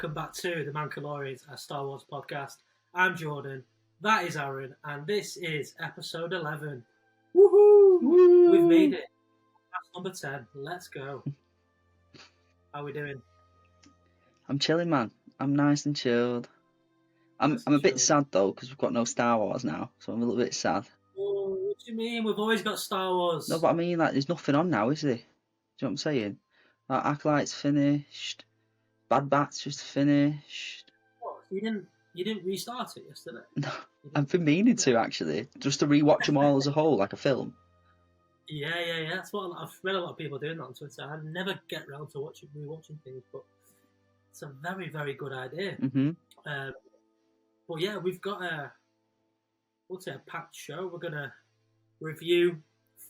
welcome back to the Mancalorians, a Star Wars podcast. I'm Jordan, that is Aaron, and this is episode 11. Woohoo! Woo! We've made it. That's number 10. Let's go. How are we doing? I'm chilling, man. I'm nice and chilled. I'm a bit sad though because we've got no Star Wars now, so I'm a little bit sad. Oh, what do you mean? We've always got Star Wars. No, but I mean, like, there's nothing on now, is there? Do you know what I'm saying? Like, Acolyte's finished. Bad Batch just finished. What? You didn't restart it yesterday? No, I've been meaning to actually, just to rewatch them all as a whole, like a film. Yeah. That's what I've read a lot of people doing that on Twitter. I never get round to rewatching things, but it's a very, very good idea. Mm-hmm. But yeah, we've got a packed show. We're gonna review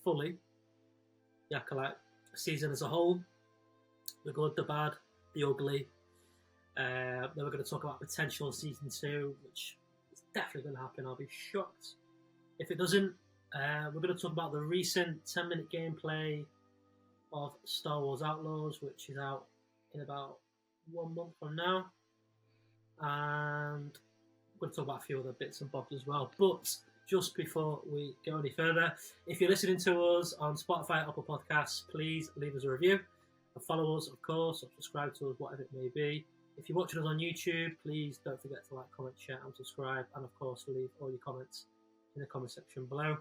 fully the Acolyte season as a whole, the good, the bad, the ugly. Then we're going to talk about potential season 2, which is definitely going to happen. I'll be shocked if it doesn't. We're going to talk about the recent 10-minute gameplay of Star Wars Outlaws, which is out in about 1 month from now. And we're going to talk about a few other bits and bobs as well. But just before we go any further, if you're listening to us on Spotify, Apple Podcasts, please leave us a review. And follow us, of course, or subscribe to us, whatever it may be. If you're watching us on YouTube, please don't forget to like, comment, share, and subscribe. And of course, leave all your comments in the comment section below. You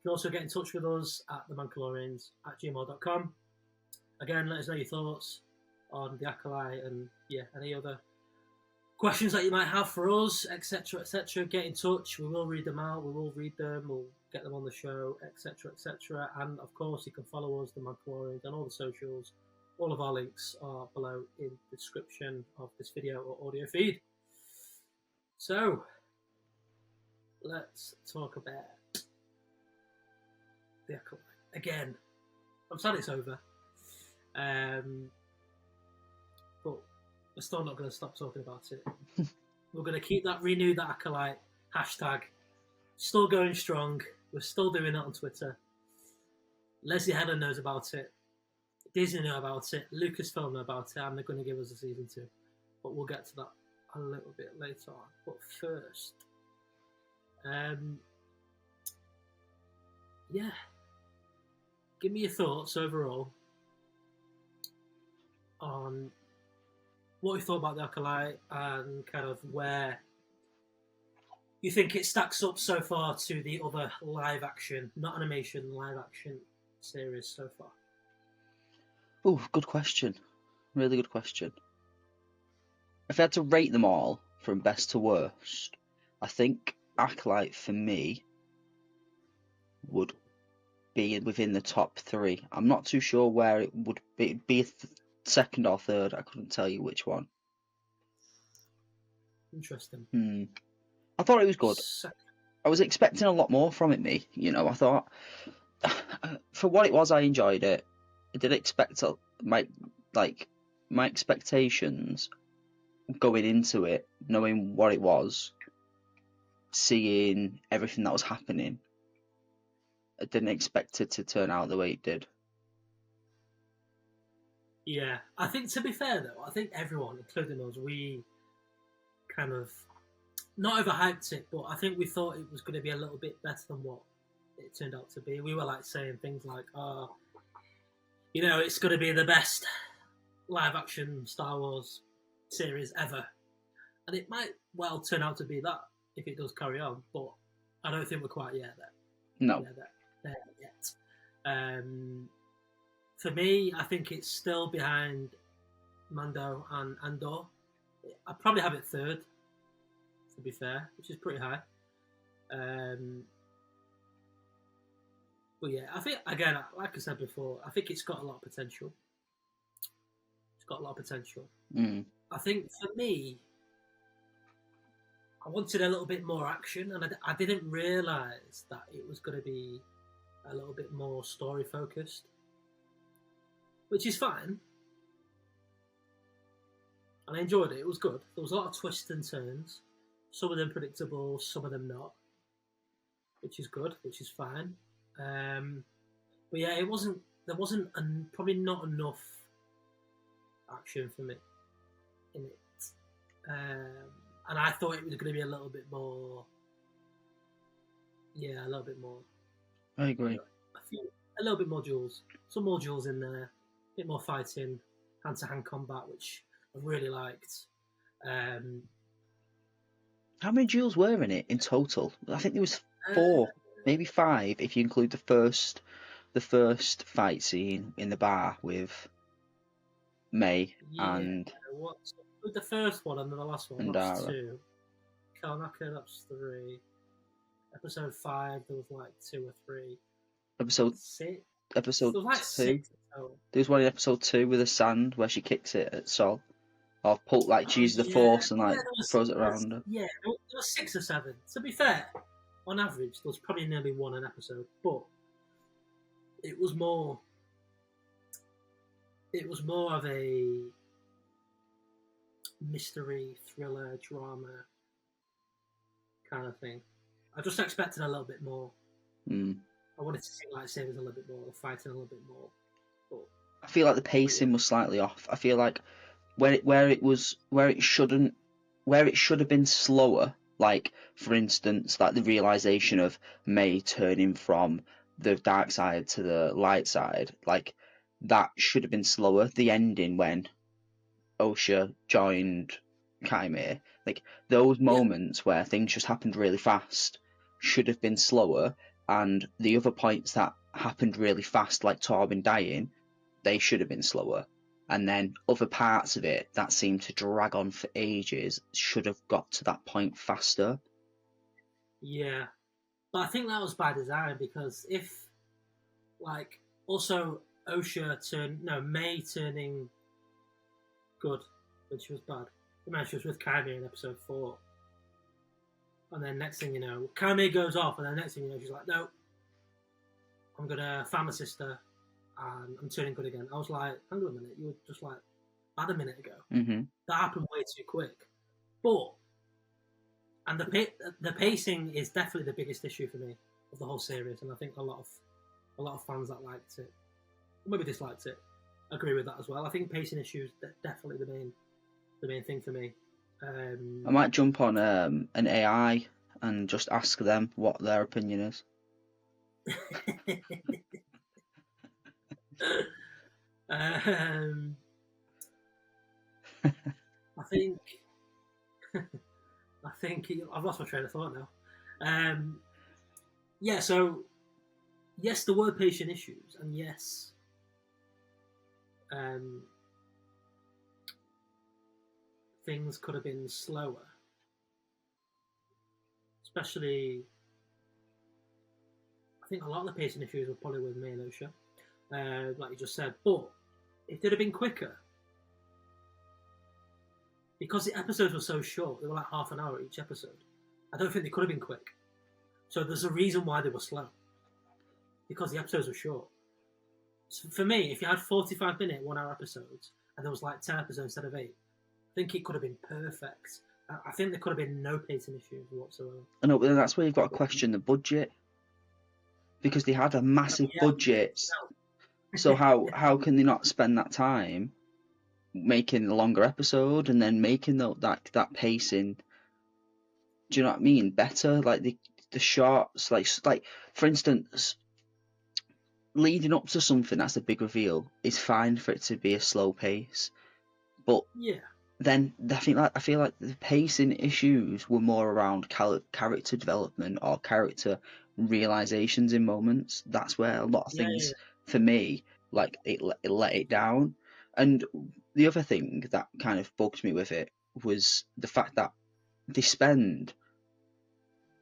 can also get in touch with us at themancalorians@gmail.com. Again, let us know your thoughts on the Acolyte and any other questions that you might have for us, etc., etc. Get in touch. We will read them out. We will read them. We'll get them on the show, etc., etc. And of course, you can follow us, the Mancalorians, on all the socials. All of our links are below in the description of this video or audio feed. So, let's talk about the Acolyte. Again, I'm sad it's over. But we're still not going to stop talking about it. We're going to renew that Acolyte hashtag. Still going strong. We're still doing it on Twitter. Leslie Helen knows about it. Disney know about it, Lucasfilm know about it, and they're going to give us a season 2. But we'll get to that a little bit later on. But first, give me your thoughts overall on what you thought about the Acolyte and kind of where you think it stacks up so far to the other live action, not animation, live action series so far. Oh, good question. Really good question. If I had to rate them all from best to worst, I think Acolyte for me would be within the top 3. I'm not too sure where it would be second or third. I couldn't tell you which one. Interesting. I thought it was good. I was expecting a lot more from it, I thought, for what it was, I enjoyed it. I did expect my expectations going into it, knowing what it was, seeing everything that was happening. I didn't expect it to turn out the way it did. Yeah, I think, to be fair though, I think everyone, including us, we kind of not overhyped it, but I think we thought it was going to be a little bit better than what it turned out to be. We were saying things like, it's going to be the best live-action Star Wars series ever. And it might well turn out to be that if it does carry on, but I don't think we're quite yet there. No. There yet. For me, I think it's still behind Mando and Andor. I'd probably have it third, to be fair, which is pretty high. But yeah, I think, again, like I said before, I think it's got a lot of potential. I think for me, I wanted a little bit more action, and I didn't realise that it was going to be a little bit more story focused, which is fine. And I enjoyed it. It was good. There was a lot of twists and turns. Some of them predictable, some of them not, which is good, which is fine. But yeah, there wasn't probably not enough action for me in it. and I thought it was going to be a little bit more. Yeah, a little bit more. I agree. A little bit more duels. Some more duels in there. A bit more fighting, hand-to-hand combat, which I really liked. How many duels were in it in total? I think there was 4, maybe 5, if you include the first fight scene in the bar with May and the first one and then the last one. That's 2. Kalnaka, that's 3. Episode 5, there was like 2 or 3. Episode 6. Episode there was like 2. 6. Oh. There was one in episode 2 with the sand where she kicks it at Sol. Or she uses the force and throws it around her. Yeah, there was 6 or 7. To be fair, on average, there was probably nearly 1 an episode, but it was more of a mystery, thriller, drama kind of thing. I just expected a little bit more. I wanted to see lightsabers a little bit more, fighting a little bit more. But I feel like the pacing was slightly off. I feel like where it should have been slower, like for instance, like the realization of May turning from the dark side to the light side, like that should have been slower. The ending when Osha joined Chimere, like those moments where things just happened really fast should have been slower, and the other points that happened really fast, like Torben dying, they should have been slower. And then other parts of it that seemed to drag on for ages should have got to that point faster. Yeah. But I think that was by design, because if, like, also May turning good when she was bad. Remember, she was with Chimere in episode 4. And then next thing you know, Chimere goes off, and then next thing you know, she's like, no, I'm going to find my sister, and I'm turning good again. I was like, hang on a minute, you were just like bad a minute ago. Mm-hmm. That happened way too quick. And the pacing is definitely the biggest issue for me of the whole series, and I think a lot of fans that liked it, or maybe disliked it, agree with that as well. I think pacing issues definitely the main thing for me. I might jump on an AI and just ask them what their opinion is. I think I've lost my train of thought now. Yeah, so yes, there were patient issues, and yes, things could have been slower, especially. I think a lot of the pacing issues were probably with me and Osha, like you just said. But if they'd have been quicker, because the episodes were so short, they were like half an hour each episode. I don't think they could have been quick. So there's a reason why they were slow, because the episodes were short. So for me, if you had 45-minute, 1 hour episodes, and there was like 10 episodes instead of 8, I think it could have been perfect. I think there could have been no pacing issues whatsoever. I know, but that's where you've got to question the budget, because they had a massive budget. So how can they not spend that time making a longer episode and then making that pacing? Do you know what I mean? Better, like the shots, like for instance, leading up to something that's a big reveal is fine for it to be a slow pace, but yeah. Then I feel like the pacing issues were more around character development or character realizations in moments. That's where a lot of things for me, like it let it down. And the other thing that kind of bugged me with it was the fact that they spend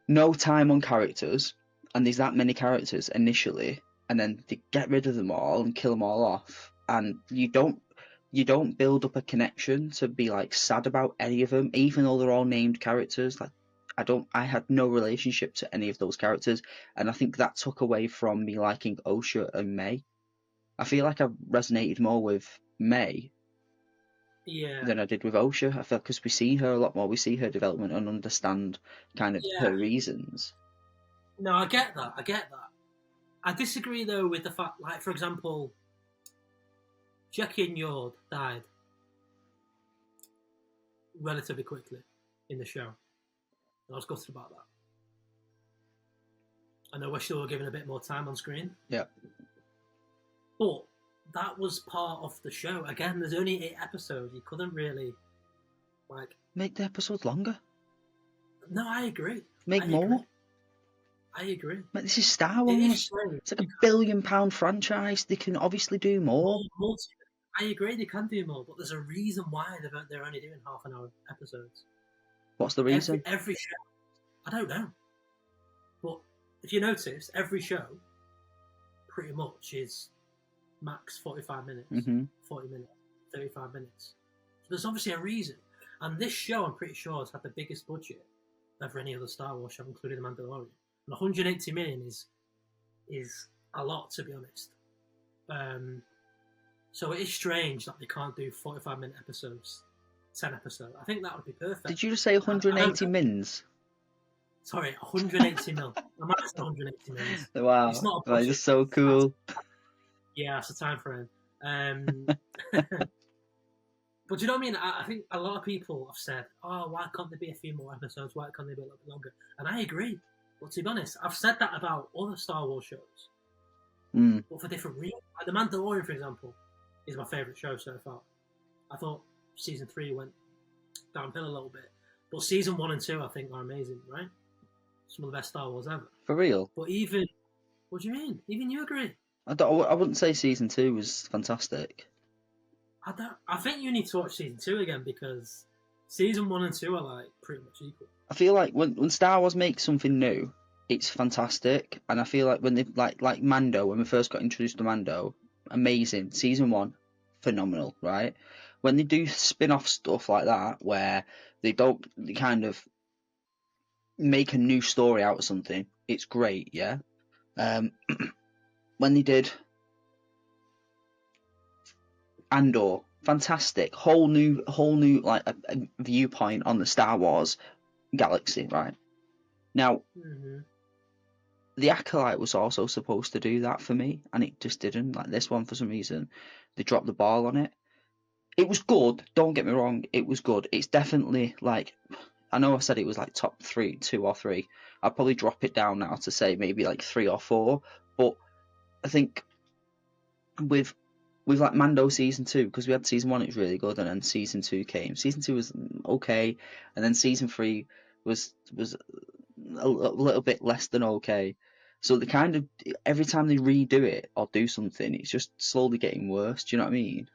no time on characters, and there's that many characters initially, and then they get rid of them all and kill them all off, and you don't build up a connection to be like sad about any of them, even though they're all named characters. Like I had no relationship to any of those characters, and I think that took away from me liking Osha and May. I feel like I resonated more with May than I did with Osha. I feel because we see her a lot more, we see her development and understand kind of her reasons. No, I get that. I disagree though with the fact, like for example, Jackie and Yord died. relatively quickly in the show. And I was gutted about that. And I wish they were given a bit more time on screen. Yeah. But that was part of the show. Again, there's only 8 episodes. You couldn't really, make the episodes longer. No, I agree. Make more. I agree. Mate, this is Star Wars. It's like $1 billion franchise. They can obviously do more. I agree, they can do more, but there's a reason why they're only doing half-an-hour episodes. What's the reason? Every show, I don't know. But if you notice, every show pretty much is max 45 minutes, 40 minutes, 35 minutes. So there's obviously a reason. And this show, I'm pretty sure, has had the biggest budget of any other Star Wars show, including The Mandalorian. And 180 million is a lot, to be honest. So it is strange that they can't do 45-minute episodes, 10 episodes. I think that would be perfect. Did you just say 180 mins? Sorry, 180 mil. I might have said 180 mils. Wow, it's not a budget. That's so cool. Yeah, it's a time frame. But do you know what I mean? I think a lot of people have said, oh, why can't there be a few more episodes? Why can't they be a little bit longer? And I agree. But to be honest, I've said that about other Star Wars shows. But for different reasons. Like The Mandalorian, for example, is my favourite show so far. I thought season 3 went downhill a little bit. But season 1 and 2, I think, are amazing, right? Some of the best Star Wars ever. For real? But even... What do you mean? Even you agree? I wouldn't say season 2 was fantastic. I think you need to watch season 2 again, because season 1 and 2 are like pretty much equal. I feel like when Star Wars makes something new, it's fantastic. And I feel like when they like Mando, when we first got introduced to Mando, amazing. Season 1, phenomenal, right? When they do spin-off stuff like that, where they kind of make a new story out of something, it's great, yeah? When they did Andor, fantastic, whole new like a viewpoint on the Star Wars galaxy, right? Now, the Acolyte was also supposed to do that for me, and it just didn't. Like this one, for some reason, they dropped the ball on it. It was good, don't get me wrong, it was good. It's definitely like, I know I said it was like top 3, 2 or 3. I'd probably drop it down now to say maybe like 3 or 4. But I think with like Mando season 2, because we had season 1, it was really good, and then season 2 came. Season 2 was okay, and then season 3 was a little bit less than okay. So they kind of, every time they redo it or do something, it's just slowly getting worse. Do you know what I mean?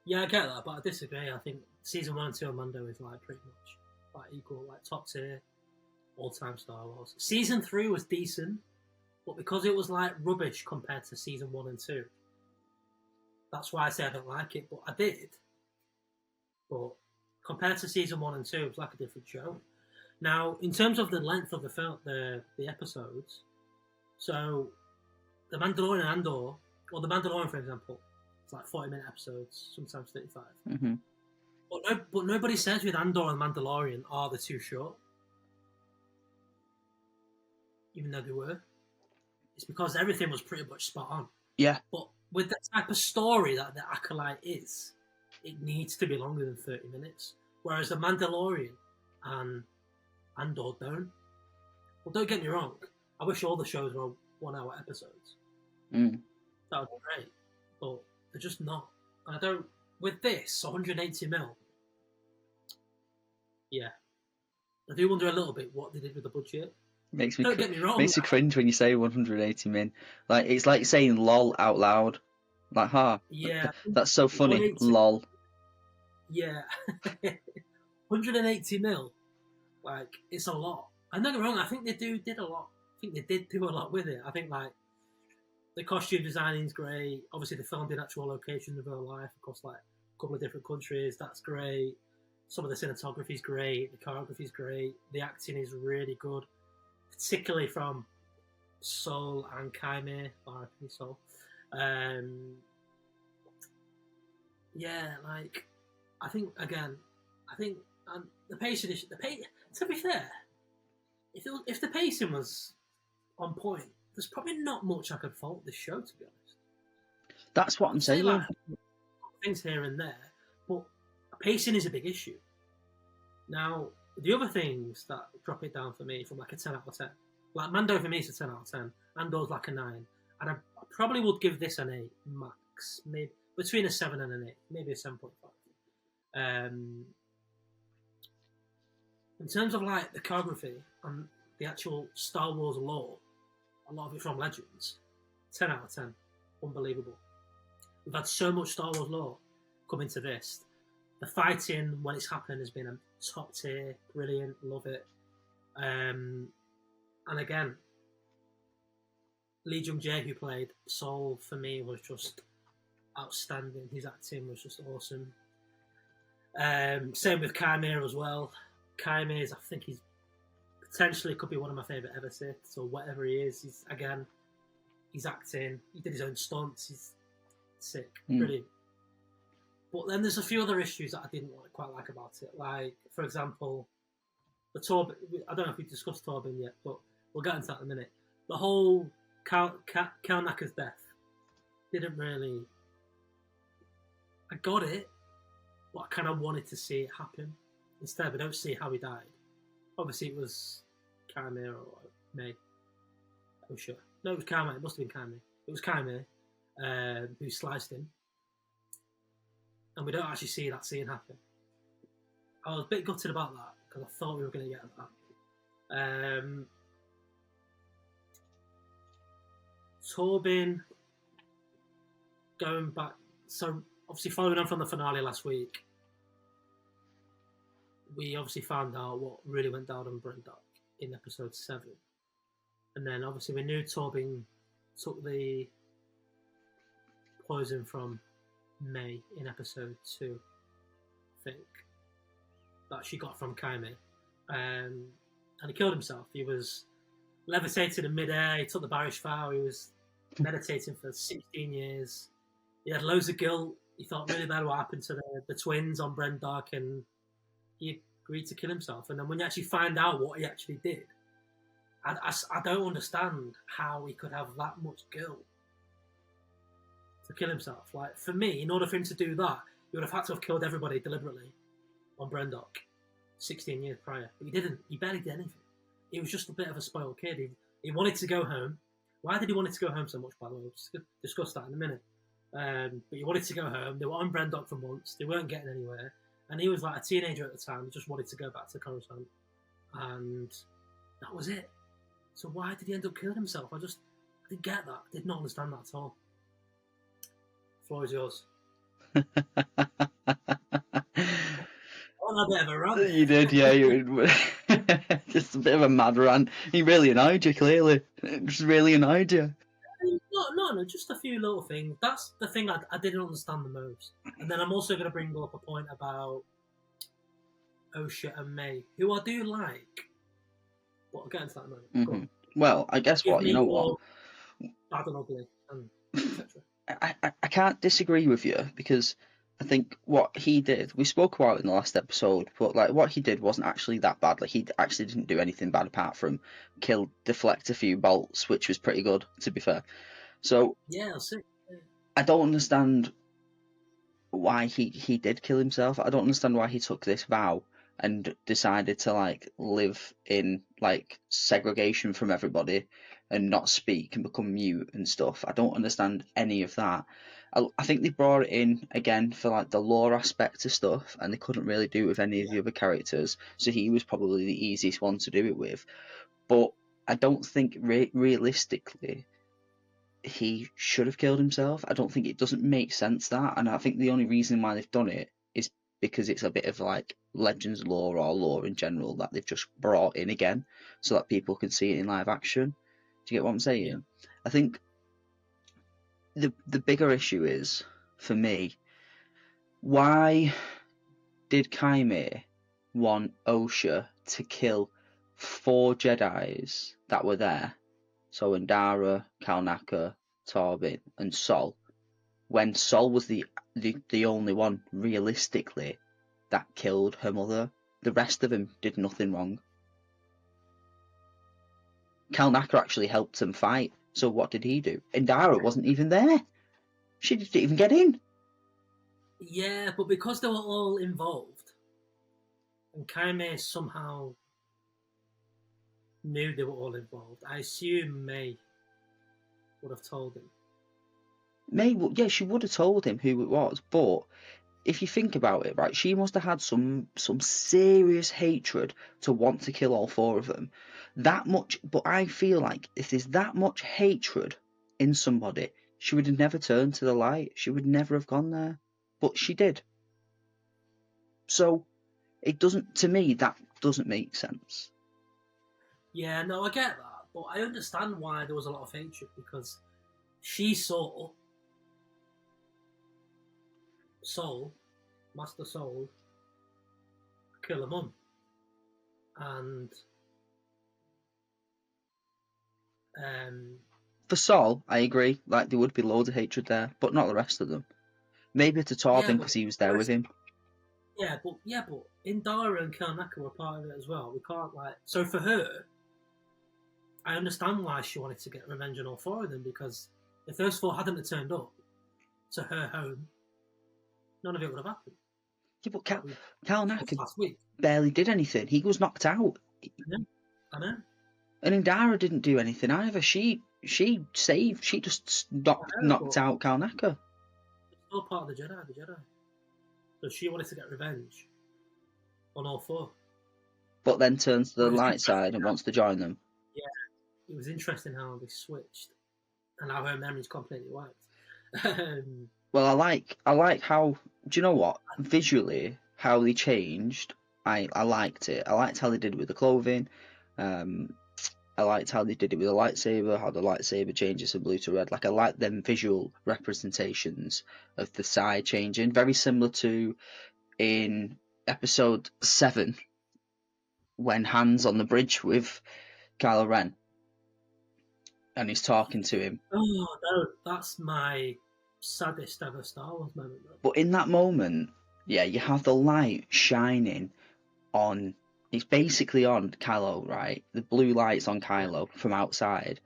Yeah, I get that, but I disagree. I think season 1 and 2 of Mando is like pretty much like equal, like top tier, all-time Star Wars. Season 3 was decent, but because it was like rubbish compared to season 1 and 2, that's why I say I don't like it. But I did. But compared to season 1 and 2, it was like a different show. Now, in terms of the length of the film, the episodes, so the Mandalorian and Andor, or the Mandalorian, for example, it's like 40-minute episodes, sometimes 35. But nobody says with Andor and Mandalorian are the too short, even though they were. It's because everything was pretty much spot on. Yeah. But with the type of story that the Acolyte is, it needs to be longer than 30 minutes. Whereas the Mandalorian and Andor don't. Well, don't get me wrong. I wish all the shows were 1-hour episodes. That would be great. But they're just not. And I don't... With this, 180 mil, yeah. I do wonder a little bit what they did with the budget. Don't get me wrong. Makes me cringe when you say 180 min. Like, it's like saying lol out loud. Like, yeah. That's so funny. Lol. Yeah. 180 mil. Like, it's a lot. And don't get me wrong, I think they did a lot. I think they did do a lot with it. I think, like, the costume designing's great. Obviously, they filmed in actual locations of real life across, like, a couple of different countries. That's great. Some of the cinematography's great. The choreography's great. The acting is really good. Particularly from Soul and Kaime. R.I.P. Soul. Yeah, like, I think, again, the pacing is... To be fair, if the pacing was on point, there's probably not much I could fault this show, to be honest. That's what I'm saying. Like, things here and there, but pacing is a big issue. Now, the other things that drop it down for me from like a 10 out of 10, like Mando for me is a 10 out of 10, Andor's like a 9, and I probably would give this an 8 max, maybe between a 7 and an 8, maybe a 7.5. In terms of like the choreography and the actual Star Wars lore, a lot of it from Legends, 10 out of 10, unbelievable. We've had so much Star Wars lore come into this. The fighting when it's happened has been a top tier, brilliant, love it. And again, Lee Jung Jae, who played Sol, for me was just outstanding. His acting was just awesome. Same with Kymir as well. Kymir's, I think he's potentially could be one of my favourite ever Siths, or whatever he is. He's acting. He did his own stunts. He's sick, brilliant. But then there's a few other issues that I didn't quite like about it. Like, for example, the Torb. I don't know if we discussed Torbin yet, but we'll get into that in a minute. The whole Kalnaka's death didn't really. I got it, but I kind of wanted to see it happen. Instead, we don't see how he died. Obviously, it was Kymir or May. Oh, sure. No, it was Kymir. It must have been Kymir. It was Kymir who sliced him. And we don't actually see that scene happen. I was a bit gutted about that because I thought we were going to get that. Torbin, going back, so obviously following on from the finale last week, we obviously found out what really went down on Brendock in episode 7. And then obviously we knew Torbin took the poison from May in episode 2, I think, that she got from Kymir. And he killed himself. He was levitated in midair, he took the Barish vow, he was meditating for 16 years. He had loads of guilt. He thought really bad what happened to the twins on Brendock, and he agreed to kill himself. And then when you actually find out what he actually did, I don't understand how he could have that much guilt to kill himself. Like, for me, in order for him to do that, he would have had to have killed everybody deliberately on Brendock 16 years prior. But he didn't. He barely did anything. He was just a bit of a spoiled kid. He wanted to go home. Why did he want to go home so much, by the way? We'll discuss that in a minute. But he wanted to go home. They were on Brendock for months. They weren't getting anywhere. And he was like a teenager at the time. He just wanted to go back to Coruscant. And that was it. So why did he end up killing himself? I didn't get that. I did not understand that at all. The floor is yours. A bit of a rant. You did, yeah. Just a bit of a mad rant. He really annoyed you, clearly. It just really annoyed you. No, just a few little things. That's the thing I didn't understand the most. And then I'm also going to bring up a point about Osha and May, who I do like. But I'll get into that in a moment. Mm-hmm. Well, I guess what, you know what? Bad and ugly, and etc. I can't disagree with you, because I think what he did, we spoke about it in the last episode, but like what he did wasn't actually that bad. Like, he actually didn't do anything bad apart from deflect a few bolts, which was pretty good, to be fair. So yeah, I'll see. I don't understand why he did kill himself. I don't understand why he took this vow and decided to like live in like segregation from everybody and not speak and become mute and stuff. I don't understand any of that. I think they brought it in again for like the lore aspect of stuff, and they couldn't really do it with any of the other characters, so he was probably the easiest one to do it with. But I don't think realistically he should have killed himself. I don't think it doesn't make sense that, and I think the only reason why they've done it is because it's a bit of like Legends lore or lore in general that they've just brought in again so that people can see it in live action. Do you get what I'm saying? Yeah. I think the bigger issue is, for me, why did Kymir want Osha to kill 4 Jedis that were there? So Indara, Kalnaka, Torbin, and Sol, when Sol was the only one, realistically, that killed her mother. The rest of them did nothing wrong. Kalnaka actually helped him fight, so what did he do? Indara wasn't even there. She didn't even get in. Yeah, but because they were all involved, and Kaime somehow knew they were all involved, I assume May would have told him. May, yeah, she would have told him who it was, but if you think about it, right, she must have had some serious hatred to want to kill all four of them. That much, but I feel like if there's that much hatred in somebody, she would have never turned to the light. She would never have gone there, but she did. So it doesn't, to me, that doesn't make sense. Yeah, no, I get that, but I understand why there was a lot of hatred because she saw Soul, Master Soul, kill her mum, and For Sol, I agree. Like there would be loads of hatred there, but not the rest of them. Maybe to Torvin yeah, because he was there with him. yeah, but Indara and Kelnaka were part of it as well. We can't so for her, I understand why she wanted to get revenge on all four of them because if those four hadn't turned up to her home, none of it would have happened. Yeah, but Kalnaka last week barely did anything. He was knocked out. I know. And Indara didn't do anything either. She saved. She just knocked out Kalnaka. Still part of the Jedi. So she wanted to get revenge on all four. But then turns to the light side and wants to join them. Yeah, it was interesting how they switched and how her memory's completely wiped. Well, I like how. Do you know what? Visually, how they changed. I liked it. I liked how they did it with the clothing. I liked how they did it with the lightsaber. How the lightsaber changes from blue to red. Like I like them visual representations of the side changing. Very similar to in episode 7 when Han's on the bridge with Kylo Ren and he's talking to him. Oh no, that's my saddest ever Star Wars moment. But in that moment, yeah, you have the light shining on. It's basically on Kylo, right? The blue light's on Kylo from outside,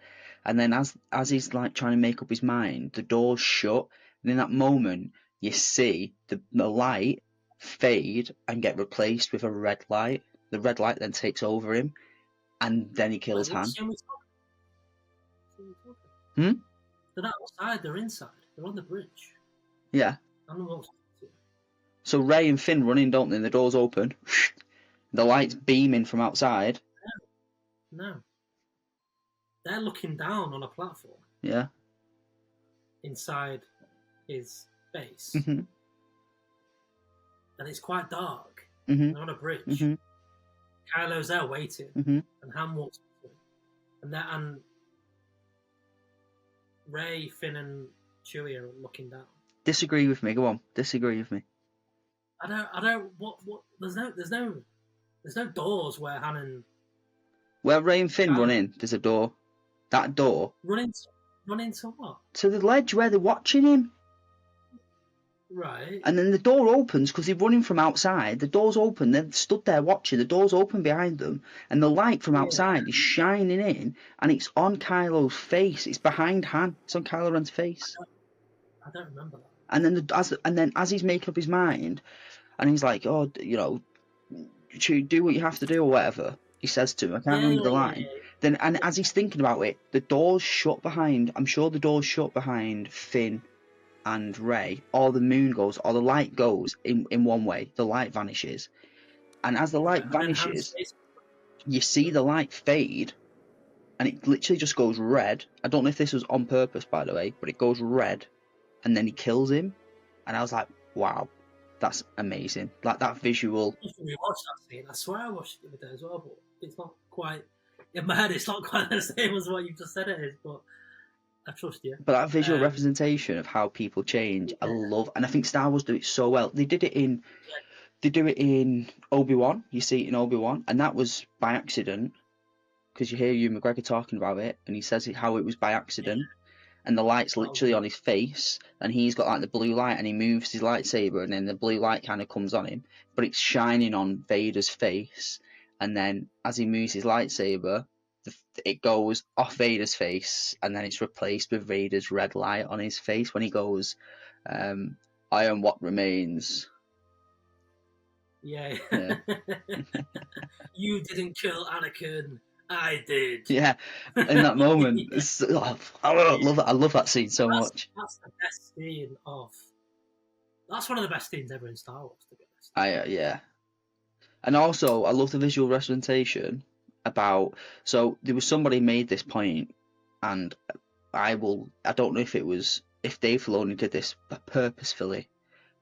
and then as he's like trying to make up his mind, the door's shut, and in that moment, you see the light fade and get replaced with a red light. The red light then takes over him, and then he kills Han. They're not outside, they're inside. They're on the bridge. Yeah. So Rey and Finn run in, don't they? And the door's open. The light's beaming from outside. No. They're looking down on a platform. Yeah. Inside his base. Mm-hmm. And it's quite dark. Mm-hmm. They're on a bridge. Mm-hmm. Kylo's there waiting. Mm-hmm. And Han walks in. And Rey, Finn and Chewie are looking down. Disagree with me. Go on. Disagree with me. I don't. What? There's no doors where Han and. Where Rey and Finn run in, there's a door. That door. Run into what? To the ledge where they're watching him. Right. And then the door opens because they're running from outside. The door's open. They're stood there watching. The door's open behind them, and the light from outside is shining in, and it's on Kylo's face. It's behind Han. It's on Kylo Ren's face. I don't remember that. And then as he's making up his mind, and he's like, "Oh, you know, do what you have to do or whatever." He says to him, I can't remember the line. Then, and as he's thinking about it, the door's shut behind. I'm sure the door's shut behind Finn and Rey, or the moon goes, or the light goes in one way. The light vanishes, and as the light vanishes, you see the light fade, and it literally just goes red. I don't know if this was on purpose, by the way, but it goes red, and then he kills him, and I was like, wow. That's amazing. Like that visual. I watched that scene. I swear I watched it the other day as well, but it's not quite in my head. It's not quite the same as what you just said it is. But I trust you. But that visual representation of how people change, I love, and I think Star Wars do it so well. They do it in Obi-Wan. You see it in Obi-Wan, and that was by accident because you hear Ewan McGregor talking about it, and he says how it was by accident. Yeah. And the light's literally on his face, and he's got like the blue light, and he moves his lightsaber, and then the blue light kind of comes on him, but it's shining on Vader's face, and then as he moves his lightsaber, it goes off Vader's face, and then it's replaced with Vader's red light on his face when he goes, I am what remains. Yeah. Yeah. You didn't kill Anakin. I did. Yeah, in that moment, I love it. I love that scene so much. That's the best scene of. That's one of the best scenes ever in Star Wars, to be honest. Yeah, and also I love the visual representation about. So there was somebody made this point, and I don't know if Dave Filoni did this purposefully,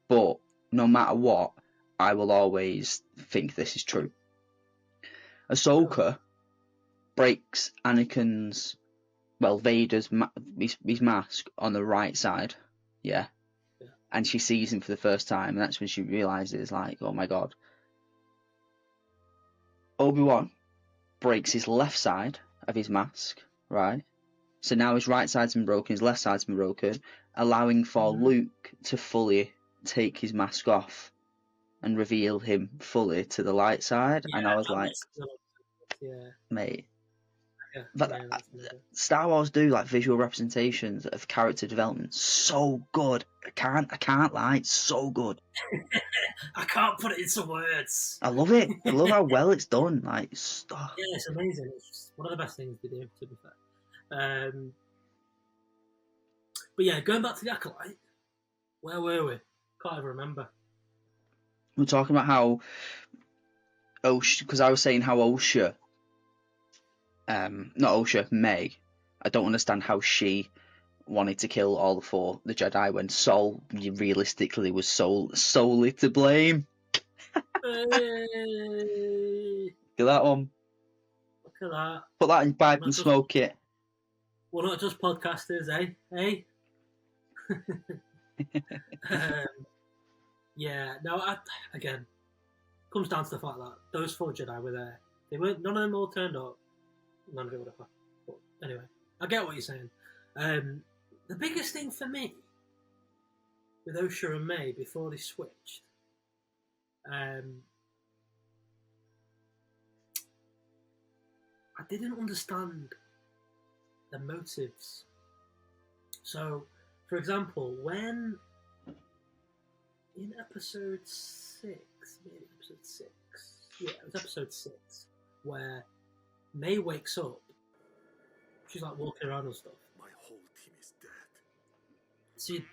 but no matter what, I will always think this is true. Ahsoka breaks Vader's his mask on the right side, yeah, and she sees him for the first time, and that's when she realizes, like, oh my god. Obi-Wan breaks his left side of his mask, right? So now his right side's been broken, his left side's been broken, allowing for Luke to fully take his mask off and reveal him fully to the light side. Yeah, and I was like, mate. Yeah, but Star Wars do like visual representations of character development so good. I can't lie, it's so good. I can't put it into words. I love it. I love how well it's done. Like, yeah, it's amazing. It's just one of the best things they do, to be fair. But yeah, going back to the Acolyte, where were we? Can't even remember. We're talking about how Osha, because I was saying how Osha, not Osha, May. I don't understand how she wanted to kill all the Jedi when Sol realistically was solely to blame. Look at that one. Look at that. Put that in pipe and smoke it. We're not just podcasters, eh? Yeah, no, again, comes down to the fact that those 4 Jedi were there. None of them all turned up. None of it would have happened. But anyway, I get what you're saying. The biggest thing for me with Osha and May before they switched, I didn't understand the motives. So, for example, when in episode 6, maybe episode 6, yeah, it was episode 6, where May wakes up, she's like walking around and stuff. My whole team is dead. See,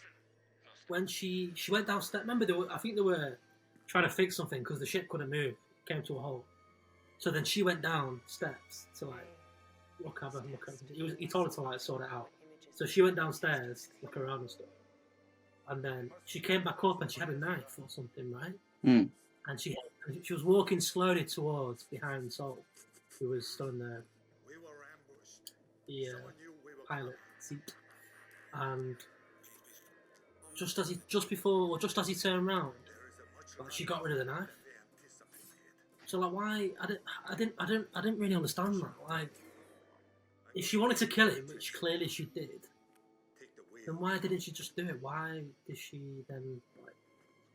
when she went downstairs, remember I think they were trying to fix something because the ship couldn't move, came to a halt. So then she went down steps to like look at her. He told her to like sort it out. So she went downstairs, look around and stuff. And then she came back up and she had a knife or something, right? Mm. And she was walking slowly towards behind Sol, who was still in the pilot seat. And just as he turned around, like, she got rid of the knife. So like, why? I didn't really understand that. Like, if she wanted to kill him, which clearly she did, then why didn't she just do it? Why did she then?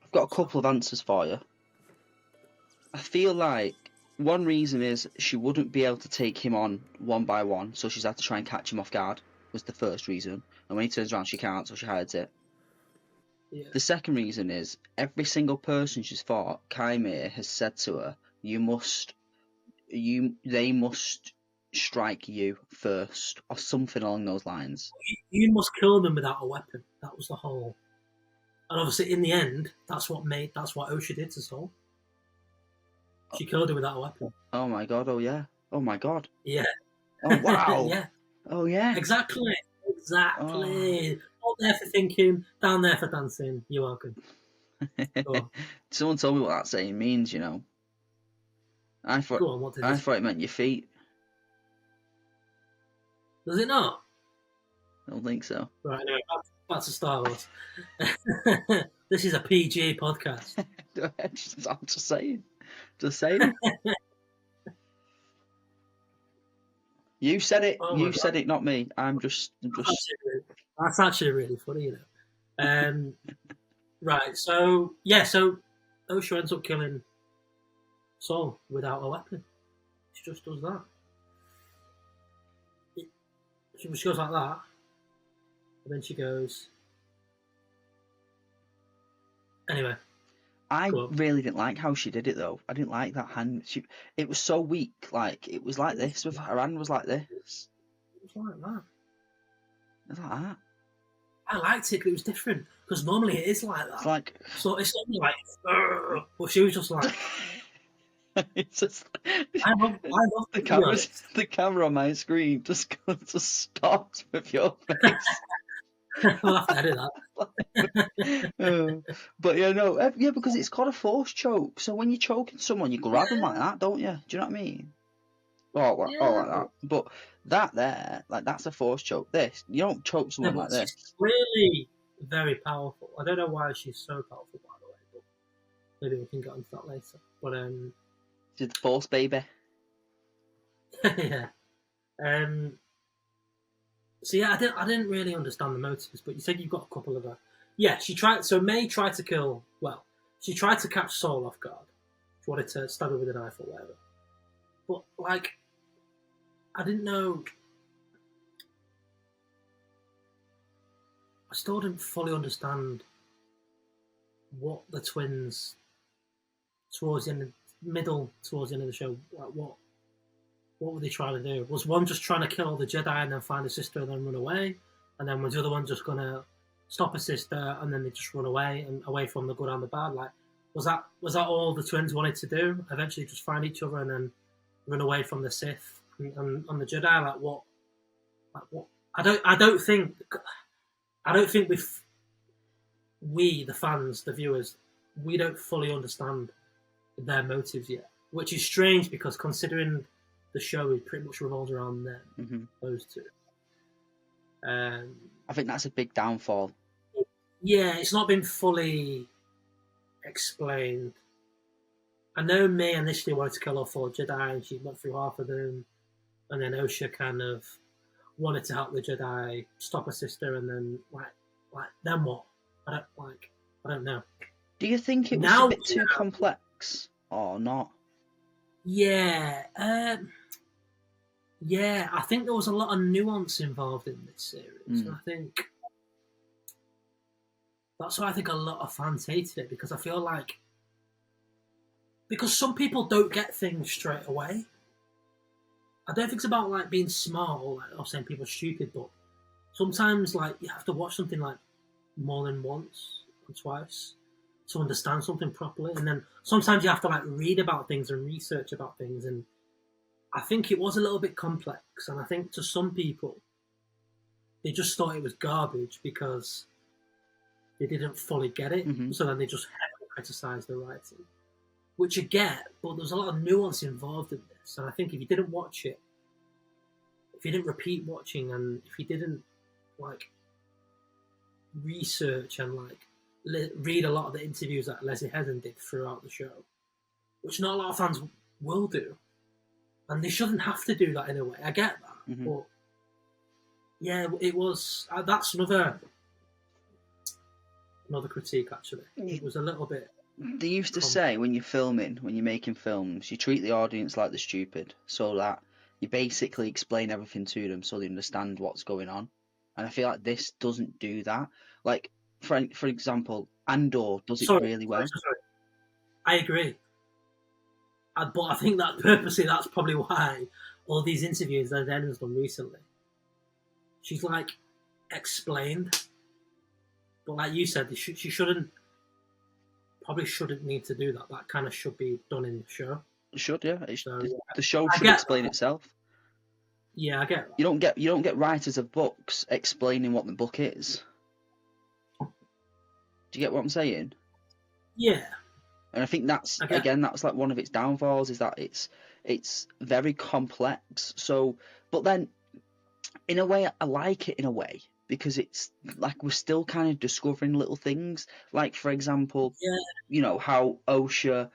I've got a couple of answers for you. I feel like one reason is she wouldn't be able to take him on one by one, so she's had to try and catch him off guard. Was the first reason, and when he turns around, she can't, so she hides it. Yeah. The second reason is every single person she's fought, Kaimir has said to her, they must strike you first, or something along those lines. You must kill them without a weapon. That was the whole. And obviously, in the end, that's what Osha did to Sol. She killed her without a weapon. Oh my god! Oh yeah! Oh my god! Yeah. Oh wow! Yeah. Oh yeah! Exactly. Up there for thinking, down there for dancing. You're welcome. Someone told me what that saying means. You know. I thought it meant your feet. Does it not? I don't think so. Right, anyway, back to Star Wars. This is a PG podcast. I'm just saying. Just saying. You said it. Oh, you said it, not me. I'm just. That's actually really funny, you know. Right. So Osha ends up killing Sol without a weapon. She just does that. She goes like that, and then she goes, Anyway, I go on. really didn't like how she did it though. I didn't like that hand. It was so weak. Like it was like this. With her hand was like this. It was like that. It was like that. I liked it, but it was different because normally it is like that. It's like So it's only like, "Ugh," but she was just like, it's just I love the to be honest. camera on my screen just stops with your face. We'll have to edit that. But yeah, no, yeah, because it's got a force choke. So when you're choking someone, you grab them like that, don't you? Do you know what I mean? Or like Yeah, that. But that there, like that's a force choke. This you don't choke no, someone like but she's this. really very powerful. I don't know why she's so powerful, by the way, but maybe we can get onto that later. But She's the force baby. yeah. So yeah, I didn't really understand the motives, but you said you've got a couple of her. Yeah, she tried. So May tried to kill. Well, she tried to catch Saul off guard. She wanted to stab him with a knife or whatever. But like, I didn't know. I still didn't fully understand what the twins towards the end, towards the end of the show. Like, what were they trying to do? Was one just trying to kill all the Jedi and then find a sister and then run away? And then was the other one just gonna stop a sister and then they just run away and away from the good and the bad? Like, was that all the twins wanted to do? Eventually, just find each other and then run away from the Sith and the Jedi? Like what? I don't think we the fans, the viewers, we don't fully understand their motives yet, which is strange because considering the show pretty much revolves around them, those two. I think that's a big downfall. Yeah, it's not been fully explained. I know May initially wanted to kill all 4 Jedi, and she went through half of them, and then Osha kind of wanted to help the Jedi stop her sister, and then like then what? I don't know. Do you think it was a bit too complex or not? Yeah, yeah. I think there was a lot of nuance involved in this series, and I think that's why I think a lot of fans hated it because I feel like some people don't get things straight away. I don't think it's about like being smart or saying people are stupid, but sometimes like you have to watch something like more than once or twice to understand something properly, and then sometimes you have to like read about things and research about things, and I think it was a little bit complex, and I think to some people they just thought it was garbage because they didn't fully get it, so then they just heavily criticised the writing, which I get, but there's a lot of nuance involved in this, and I think if you didn't watch it, if you didn't repeat watching, and if you didn't like research and like read a lot of the interviews that Leslie Hedden did throughout the show, which not a lot of fans will do, and they shouldn't have to do that in a way. I get that, but yeah, it was that's another critique actually. It was a little bit. They used to say when you're filming, when you're making films, you treat the audience like they're stupid, so that you basically explain everything to them so they understand what's going on. And I feel like this doesn't do that. Like, for example, Andor does it really well. Sorry. I agree. But I think that purposely, that's probably why all these interviews that Edna's done recently, she's like explained. But like you said, she probably shouldn't need to do that. That kind of should be done in the show. It should, yeah. The show should explain itself. Yeah, I get that. You don't get writers of books explaining what the book is. Do you get what I'm saying? Yeah. And I think that's like one of its downfalls is that it's very complex. So, but then in a way, I like it in a way because it's like we're still kind of discovering little things. Like for example, you know how Osha,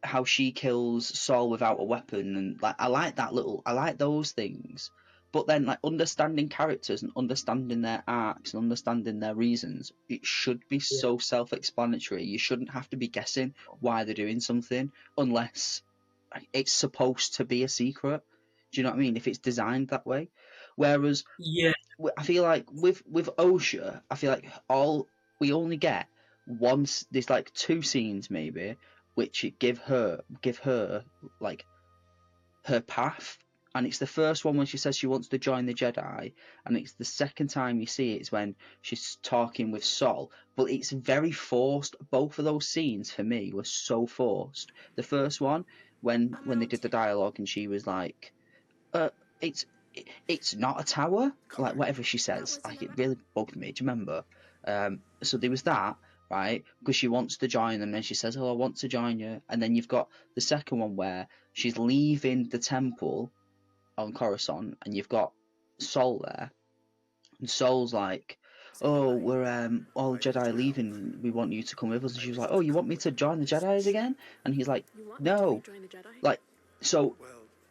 how she kills Saul without a weapon, and like I like those things. But then like understanding characters and understanding their arcs and understanding their reasons, it should be so self-explanatory. You shouldn't have to be guessing why they're doing something unless it's supposed to be a secret. Do you know what I mean? If it's designed that way. Whereas I feel like with OSHA, I feel like we only get once there's like 2 scenes maybe which give her like her path, and it's the first one when she says she wants to join the Jedi, and it's the second time you see it is when she's talking with Sol, but it's very forced. Both of those scenes for me were so forced. The first one when they did the dialogue and she was like, it's it's not a tower, like whatever she says, like it really bugged me. Do you remember? So there was that, right? Because she wants to join them, and then she says, "Oh, I want to join you." And then you've got the second one where she's leaving the temple on Coruscant, and you've got Sol there, and Sol's like, "Oh, we're all Jedi are leaving. We want you to come with us." And she was like, "Oh, you want me to join the Jedi's again?" And he's like, "No." Like, so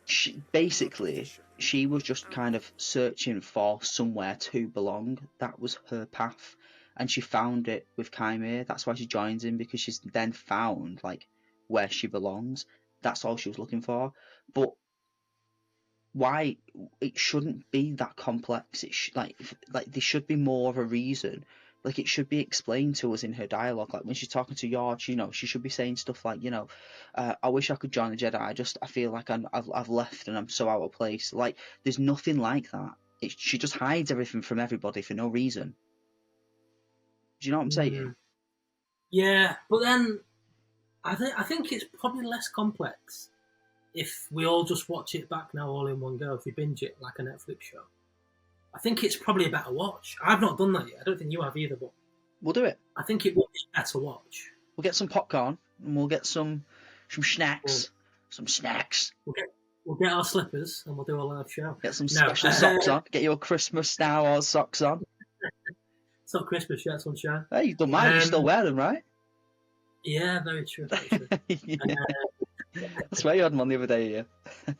she was just kind of searching for somewhere to belong. That was her path, and she found it with Chimere. That's why she joins him, because she's then found like where she belongs. That's all she was looking for. But why it shouldn't be that complex? It like there should be more of a reason. Like, it should be explained to us in her dialogue. Like when she's talking to George, she should be saying stuff like, I wish I could join the Jedi. I feel like I've left and I'm so out of place. Like, there's nothing like that. She just hides everything from everybody for no reason. Do you know what I'm saying? Yeah, but then I think it's probably less complex if we all just watch it back now all in one go. If we binge it like a Netflix show, I think it's probably a better watch. I've not done that yet. I don't think you have either, but we'll do it. I think it will be a better watch. We'll get some popcorn and we'll get some snacks. Some snacks. We'll get our slippers and we'll do a live show. Get some special socks on. Get your Christmas Star Wars socks on. It's not Christmas yet, sunshine. Hey, you don't mind. You still wear them, right? Yeah, very true. Very true. Yeah. I swear you had them on the other day, yeah. I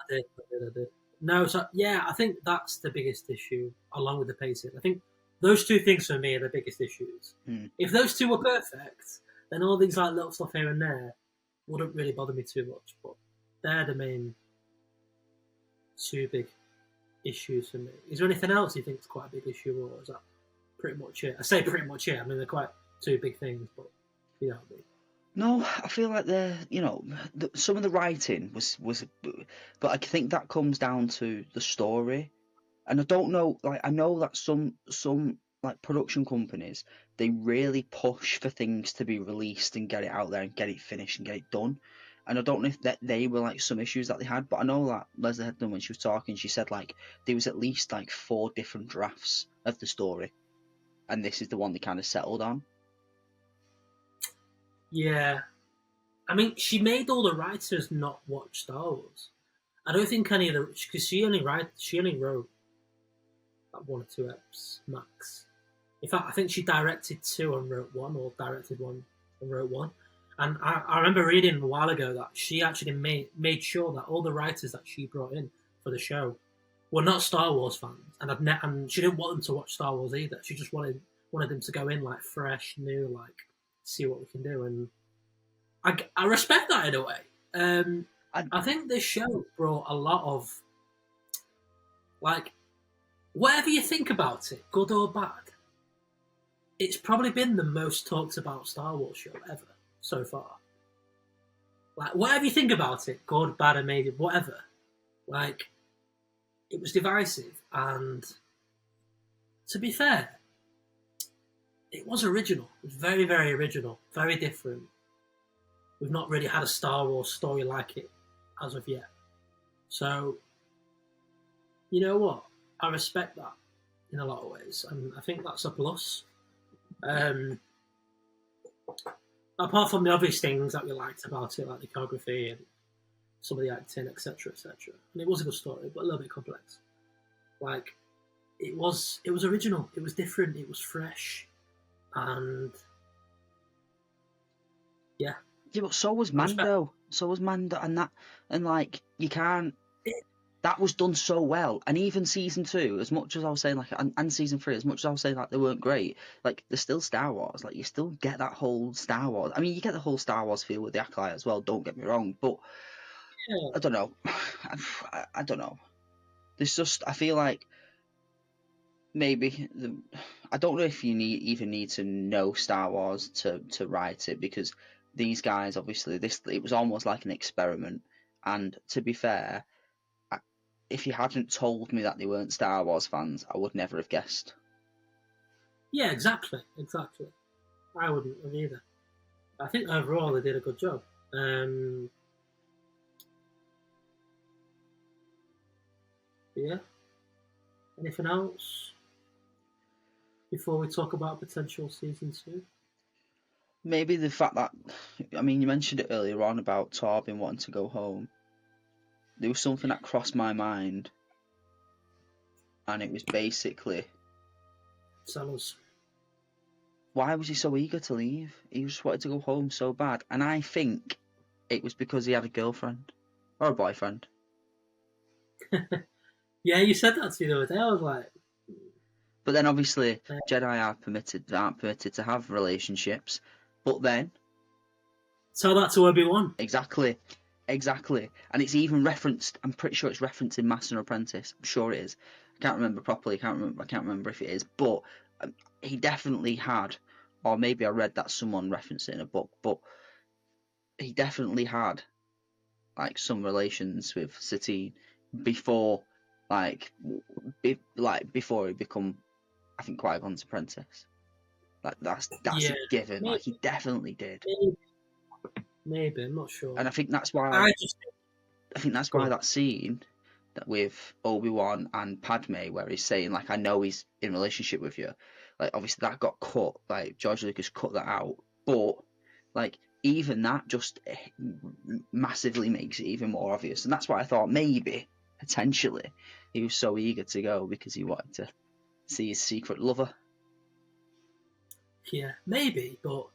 did. No, so yeah, I think that's the biggest issue, along with the pacing. I think those two things for me are the biggest issues. If those two were perfect, then all these like little stuff here and there wouldn't really bother me too much. But they're the main two big issues for me. Is there anything else you think is quite a big issue, or is that pretty much it? I say pretty much it. I mean, they're quite two big things, but you know what I mean. No, I feel like some of the writing was, but I think that comes down to the story, and I don't know. Like, I know that some like production companies, they really push for things to be released and get it out there and get it finished and get it done. And I don't know if that they were like some issues that they had, but I know that Leslie Headland, when she was talking, she said like there was at least like 4 different drafts of the story, and this is the one they kind of settled on. Yeah, I mean, she made all the writers not watch Star Wars. I don't think any of the, because she only wrote like 1 or 2 eps max. In fact, I think she directed 2 and wrote 1, or directed 1 and wrote 1. And I remember reading a while ago that she actually made sure that all the writers that she brought in for the show were not Star Wars fans, and she didn't want them to watch Star Wars either. She just wanted them to go in like fresh, new, like see what we can do, and I respect that in a way. I think this show brought a lot of, like, whatever you think about it, good or bad, it's probably been the most talked about Star Wars show ever so far. Like, whatever you think about it, good, bad, amazing, whatever, like, it was divisive, and to be fair, it was original. It was very, very original, very different. We've not really had a Star Wars story like it as of yet. So, you know what? I respect that in a lot of ways, and I think that's a plus. Apart from the obvious things that we liked about it, like the choreography and some of the acting, etc., etc. And it was a good story, but a little bit complex. Like, it was original. It was different. It was fresh, and yeah. Yeah, but so was Mando. And like, you can't. That was done so well, and even season 2, as much as I was saying like, and season 3, as much as I was saying like they weren't great, like they're still Star Wars. Like, you still get that whole Star Wars. I mean, you get the whole Star Wars feel with the Acolyte as well. Don't get me wrong, but yeah. I don't know. I don't know. There's just, I feel like maybe I don't know if you even need to know Star Wars to write it, because these guys obviously it was almost like an experiment. And to be fair, if you hadn't told me that they weren't Star Wars fans, I would never have guessed. Yeah, exactly. I wouldn't have either. I think overall they did a good job. Yeah. Anything else before we talk about potential season 2? Maybe the fact that, I mean, you mentioned it earlier on about Torben wanting to go home. There was something that crossed my mind, and it was basically, Tell us. why was he so eager to leave? He just wanted to go home so bad. And I think it was because he had a girlfriend or a boyfriend. Yeah, you said that to me the other day. I was like, but then obviously Jedi aren't permitted to have relationships. But then tell that to Obi-Wan. Exactly. And it's even referenced. I'm pretty sure it's referenced in Master and Apprentice. I'm sure it is. I can't remember properly. I can't remember if it is. But he definitely had, or maybe I read that someone referenced it in a book. But he definitely had like some relations with Satine before, before he become, I think, Qui-Gon's apprentice. Like that's Yeah, a given. maybe, Like he definitely did. maybe I'm not sure. And I think that's why. I think that's why that scene that with Obi-Wan and Padme, where he's saying like, "I know he's in relationship with you," like obviously that got cut. Like George Lucas cut that out, but like even that just massively makes it even more obvious. And that's why I thought maybe potentially he was so eager to go because he wanted to see his secret lover. Yeah, maybe, but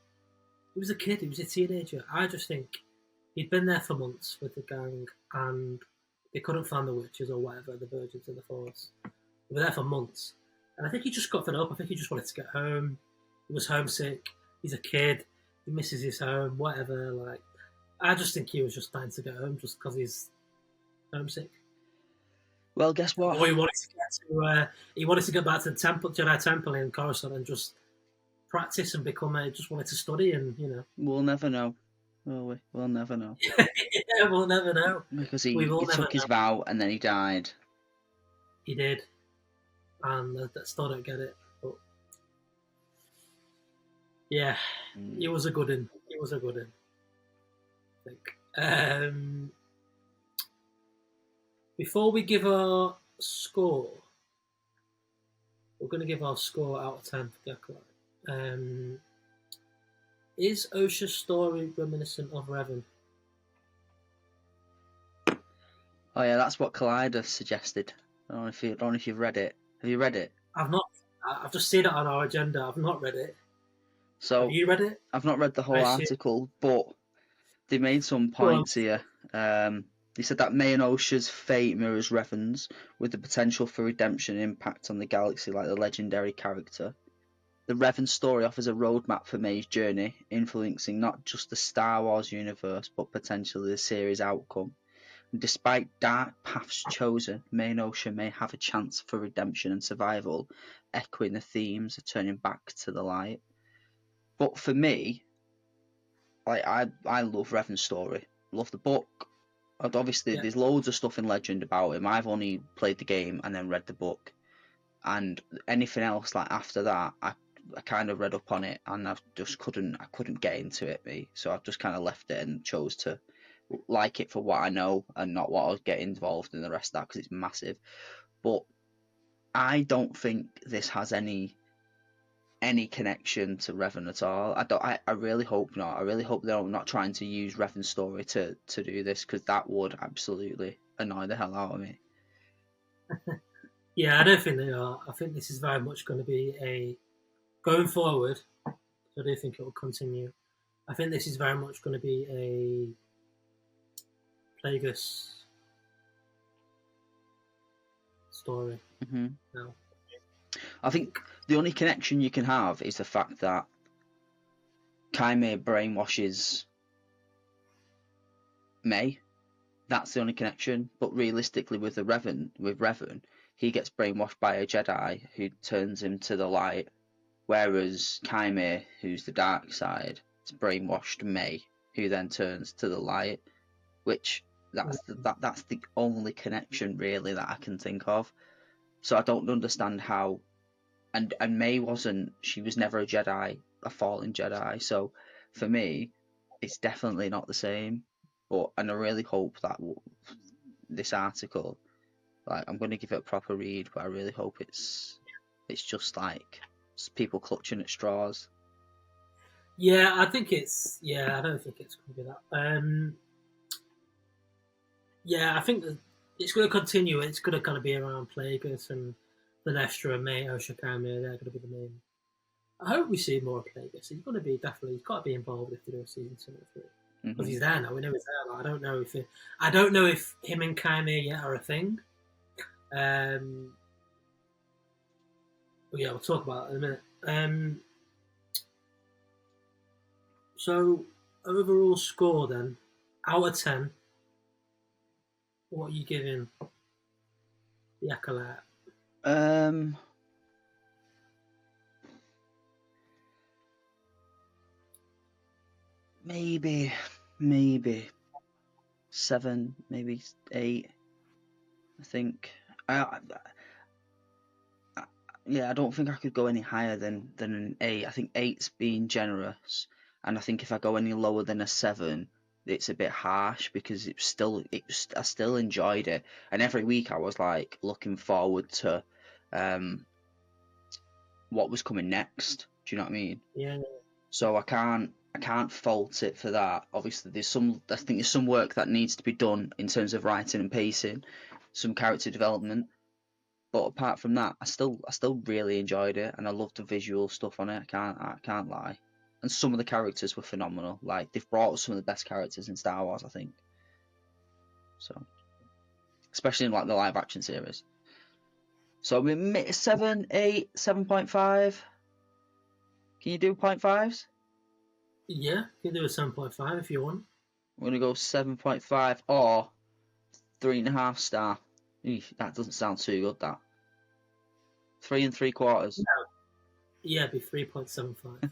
he was a kid. He was a teenager. I just think he'd been there for months with the gang, and they couldn't find the witches or whatever, the virgins of the Force. They were there for months, and I think he just got fed up. I think he just wanted to get home. He was homesick. He's a kid. He misses his home. Whatever. Like, I just think he was just dying to get home, just because he's homesick. Well, guess what? Or he wanted to get to. He wanted to get back to the temple, Jedi Temple in Coruscant, and just practice and become just wanted to study, and We'll never know, will we? We'll never know. Yeah, we'll never know, because he took his vow and then he died. He did, and I still don't get it, but yeah, he was a good one. I think. Before we give our score, we're going to give our score out of 10 for the Acolyte. Is Osha's story reminiscent of Revan? Oh yeah, that's what Collider suggested. I don't know if you've read it. Have you read it? I've not. I've just seen it on our agenda. I've not read it. So have you read it? I've not read the whole article, but they made some points here. They said that May and Osha's fate mirrors Revan's, with the potential for redemption and impact on the galaxy like the legendary character. The Revan story offers a roadmap for May's journey, influencing not just the Star Wars universe, but potentially the series' outcome. And despite dark paths chosen, May and Osha may have a chance for redemption and survival, echoing the themes of turning back to the light. But for me, I love Revan's story. Love the book. And obviously, there's loads of stuff in Legend about him. I've only played the game and then read the book. And anything else like after that, I kind of read up on it, and I just couldn't get into it, me. So I've just kind of left it and chose to like it for what I know and not what I'll get involved in the rest of that, because it's massive. But I don't think this has any connection to Revan at all. I really hope not. I really hope they're not trying to use Revan's story to do this, because that would absolutely annoy the hell out of me. Yeah, I don't think they are. I think this is very much going to be going forward. I do think it will continue. I think this is very much going to be a Plagueis story. Mm-hmm. Now, I think the only connection you can have is the fact that Kaime brainwashes May. That's the only connection. But realistically, with Revan, he gets brainwashed by a Jedi who turns him to the light, whereas Kaime, who's the dark side, is brainwashed May, who then turns to the light. Which that's the only connection really that I can think of. So I don't understand how. And May she was never a Jedi, a fallen Jedi. So for me, it's definitely not the same. And I really hope that this article, like, I'm going to give it a proper read, but I really hope it's just like people clutching at straws. Yeah, I think it's. Yeah, I don't think it's going to be that. Yeah, I think that it's going to continue. It's going to kind of be around Plagueis and the Nestra and May, Oshakame. They're going to be the main. I hope we see more of Plagueis. He's going to be definitely. He's got to be involved if they do a season 2 or 3 because he's there now. We know he's there. Like, I don't know if him and Kaime yet are a thing. But yeah, we'll talk about it in a minute. So overall score then, out of 10. What are you giving the Acolyte? Maybe 7, maybe 8. I think. Yeah, I don't think I could go any higher than an 8. I think 8's being generous, and I think if I go any lower than a 7, it's a bit harsh because I still enjoyed it, and every week I was like looking forward to what was coming next. Do you know what I mean? Yeah. So I can't fault it for that. Obviously, I think there's some work that needs to be done in terms of writing and pacing, some character development. But apart from that, I still really enjoyed it, and I loved the visual stuff on it. I can't lie. And some of the characters were phenomenal. Like, they've brought some of the best characters in Star Wars, I think. So, especially in like the live action series. So we're 7, 8, 7.5. Can you do 0.5s? Yeah, you can do a 7.5 if you want. We're gonna go 7.5 or 3.5 star. That doesn't sound too good. That 3 3/4. No. Yeah, it'd be 3.75.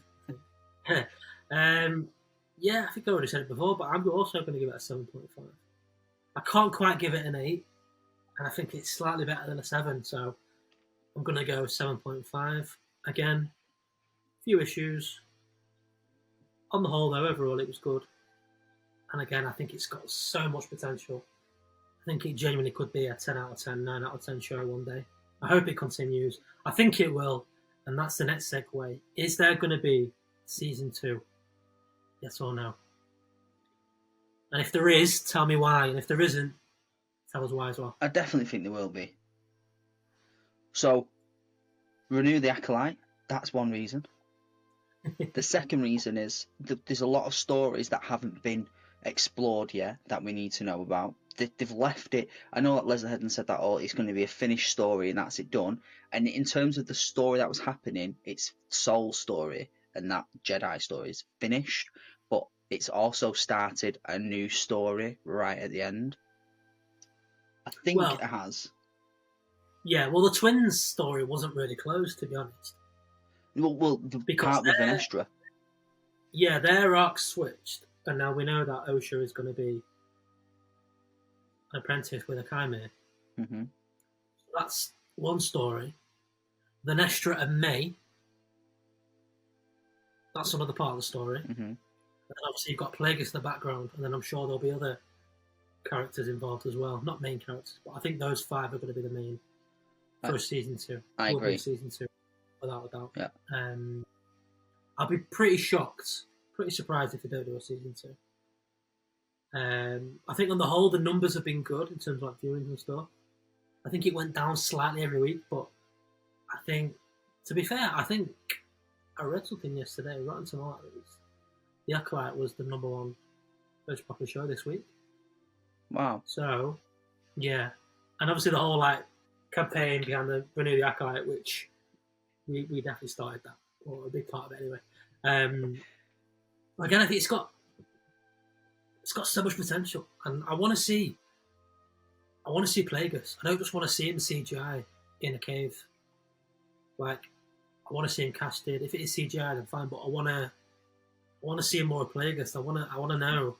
Yeah, I think I already said it before, but I'm also going to give it a 7.5. I can't quite give it an 8, and I think it's slightly better than a 7, so I'm going to go 7.5. Again, few issues. On the whole, though, overall it was good. And again, I think it's got so much potential. I think it genuinely could be a 10 out of 10, 9 out of 10 show one day. I hope it continues. I think it will. And that's the next segue. Is there going to be season 2? Yes or no? And if there is, tell me why. And if there isn't, tell us why as well. I definitely think there will be. So, renew the Acolyte. That's one reason. The second reason is there's a lot of stories that haven't been explored yet that we need to know about. They've left it. I know that Leslie Hedden said that it's going to be a finished story and that's it done. And in terms of the story that was happening, it's Soul's story and that Jedi story is finished, but it's also started a new story right at the end. I think it has. Yeah, well, the twins' story wasn't really closed, to be honest. Well, the part with Venestra. Yeah, their arc switched, and now we know that Osha is going to be an apprentice with a Kaime. Mm-hmm. So that's one story. Venestra and May. That's another part of the story. Mm-hmm. And obviously you've got Plagueis in the background, and then I'm sure there'll be other characters involved as well. Not main characters, but I think those 5 are going to be the main for season 2. I agree. Season 2, without a doubt. Yeah. I'll be pretty shocked, pretty surprised if they don't do a season 2. I think on the whole, the numbers have been good in terms of like viewings and stuff. I think it went down slightly every week, but I think, to be fair, I think I read something yesterday, Rotten Tomatoes. The Acolyte was the number 1 most popular show this week. Wow. So, yeah. And obviously the whole like campaign behind the Renew the Acolyte, which we definitely started that, or a big part of it anyway. Again, I think it's got so much potential, and I want to see Plagueis. I don't just want to see him CGI. in a cave. Like, I want to see him casted. If it is CGI, then fine. But I want to see him more a Plagueis. I want to know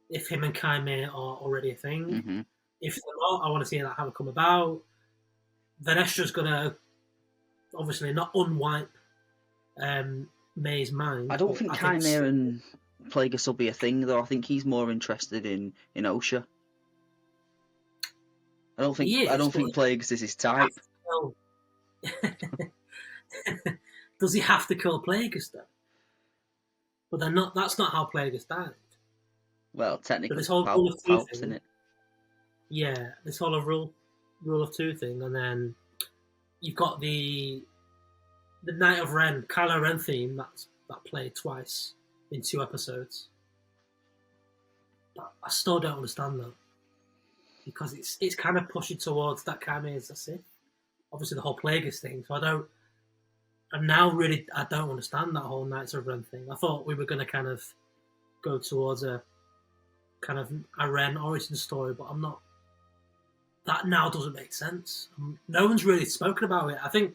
if him and Chimera are already a thing. Mm-hmm. If they're not, I want to see how it come about. Venestra's gonna obviously not unwipe May's mind. I don't think Chimera and Plagueis will be a thing, though. I think he's more interested in Osha. I don't think Plagueis is his type. Does he have to kill Plagueis though? But they're not. That's not how Plagueis died. Well, technically, this whole rule of two Palps, thing, isn't it? Yeah, this whole rule of two thing, and then you've got the Knight of Ren, Kylo Ren theme that played twice in 2 episodes. But I still don't understand that, because it's kind of pushing towards that Chimera is a Sith. Obviously, the whole Plagueis thing. So I don't understand that whole Knights of Ren thing. I thought we were going to kind of go towards a kind of a Ren origin story, but I'm not. That now doesn't make sense. No one's really spoken about it. I think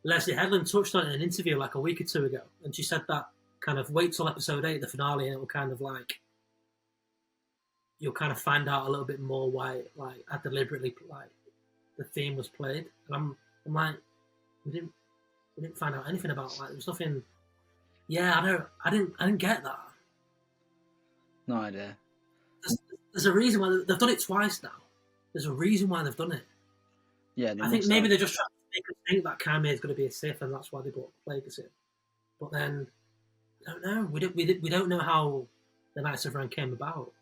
Leslie Headland touched on it in an interview like a week or 2 ago, and she said that kind of wait till episode 8, the finale, and it will kind of like you'll kind of find out a little bit more why like I deliberately like the theme was played. And I'm like, we didn't find out anything about like there was nothing. Yeah, I didn't get that. No idea. There's a reason why they've done it twice now. There's a reason why they've done it. Yeah, I think maybe they're just trying to make us think that Chimera is going to be a Sith, and that's why they brought Plagueis in. But then, I don't know. We don't know how the Knights of Ren came about.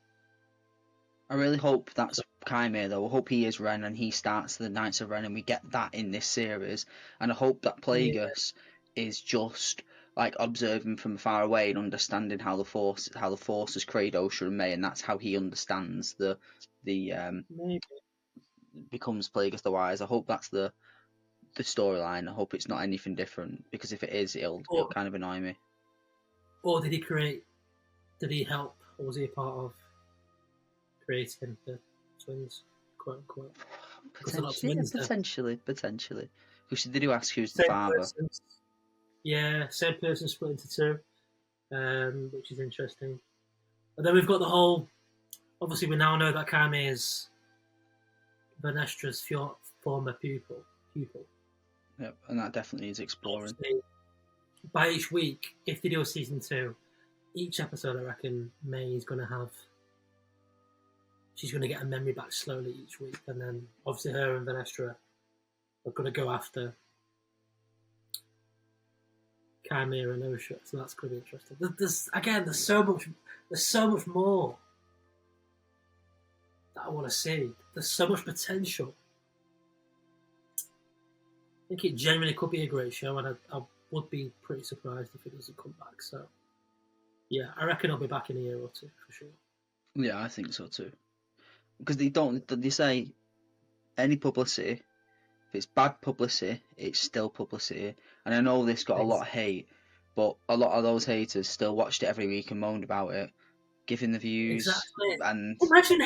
I really hope that's Chimera, though. I hope he is Ren and he starts the Knights of Ren, and we get that in this series. And I hope that Plagueis is just like observing from far away and understanding how the Force has created Osha and May, and that's how he understands the becomes Plagueis the Wise. I hope that's the storyline. I hope it's not anything different, because if it is, it'll kind of annoy me. Or did he help, or was he a part of creating the twins, quote unquote? Potentially. Because they do ask who's the father. Same person split into 2, which is interesting. And then we've got the whole. Obviously, we now know that Chimera is Venestra's former pupil. Yep, and that definitely is exploring. Obviously, by each week, if they do a season 2, each episode, I reckon May is going to have. She's going to get a memory back slowly each week, and then obviously her and Venestra are going to go after Chimera and Osha, so that's going to be interesting. There's so much more that I want to see. There's so much potential. I think it genuinely could be a great show, and I would be pretty surprised if it doesn't come back. So, yeah, I reckon I'll be back in a year or 2 for sure. Yeah, I think so too. Because they say any publicity, if it's bad publicity, it's still publicity. And I know this got a lot of hate, but a lot of those haters still watched it every week and moaned about it, giving the views. Exactly. And imagine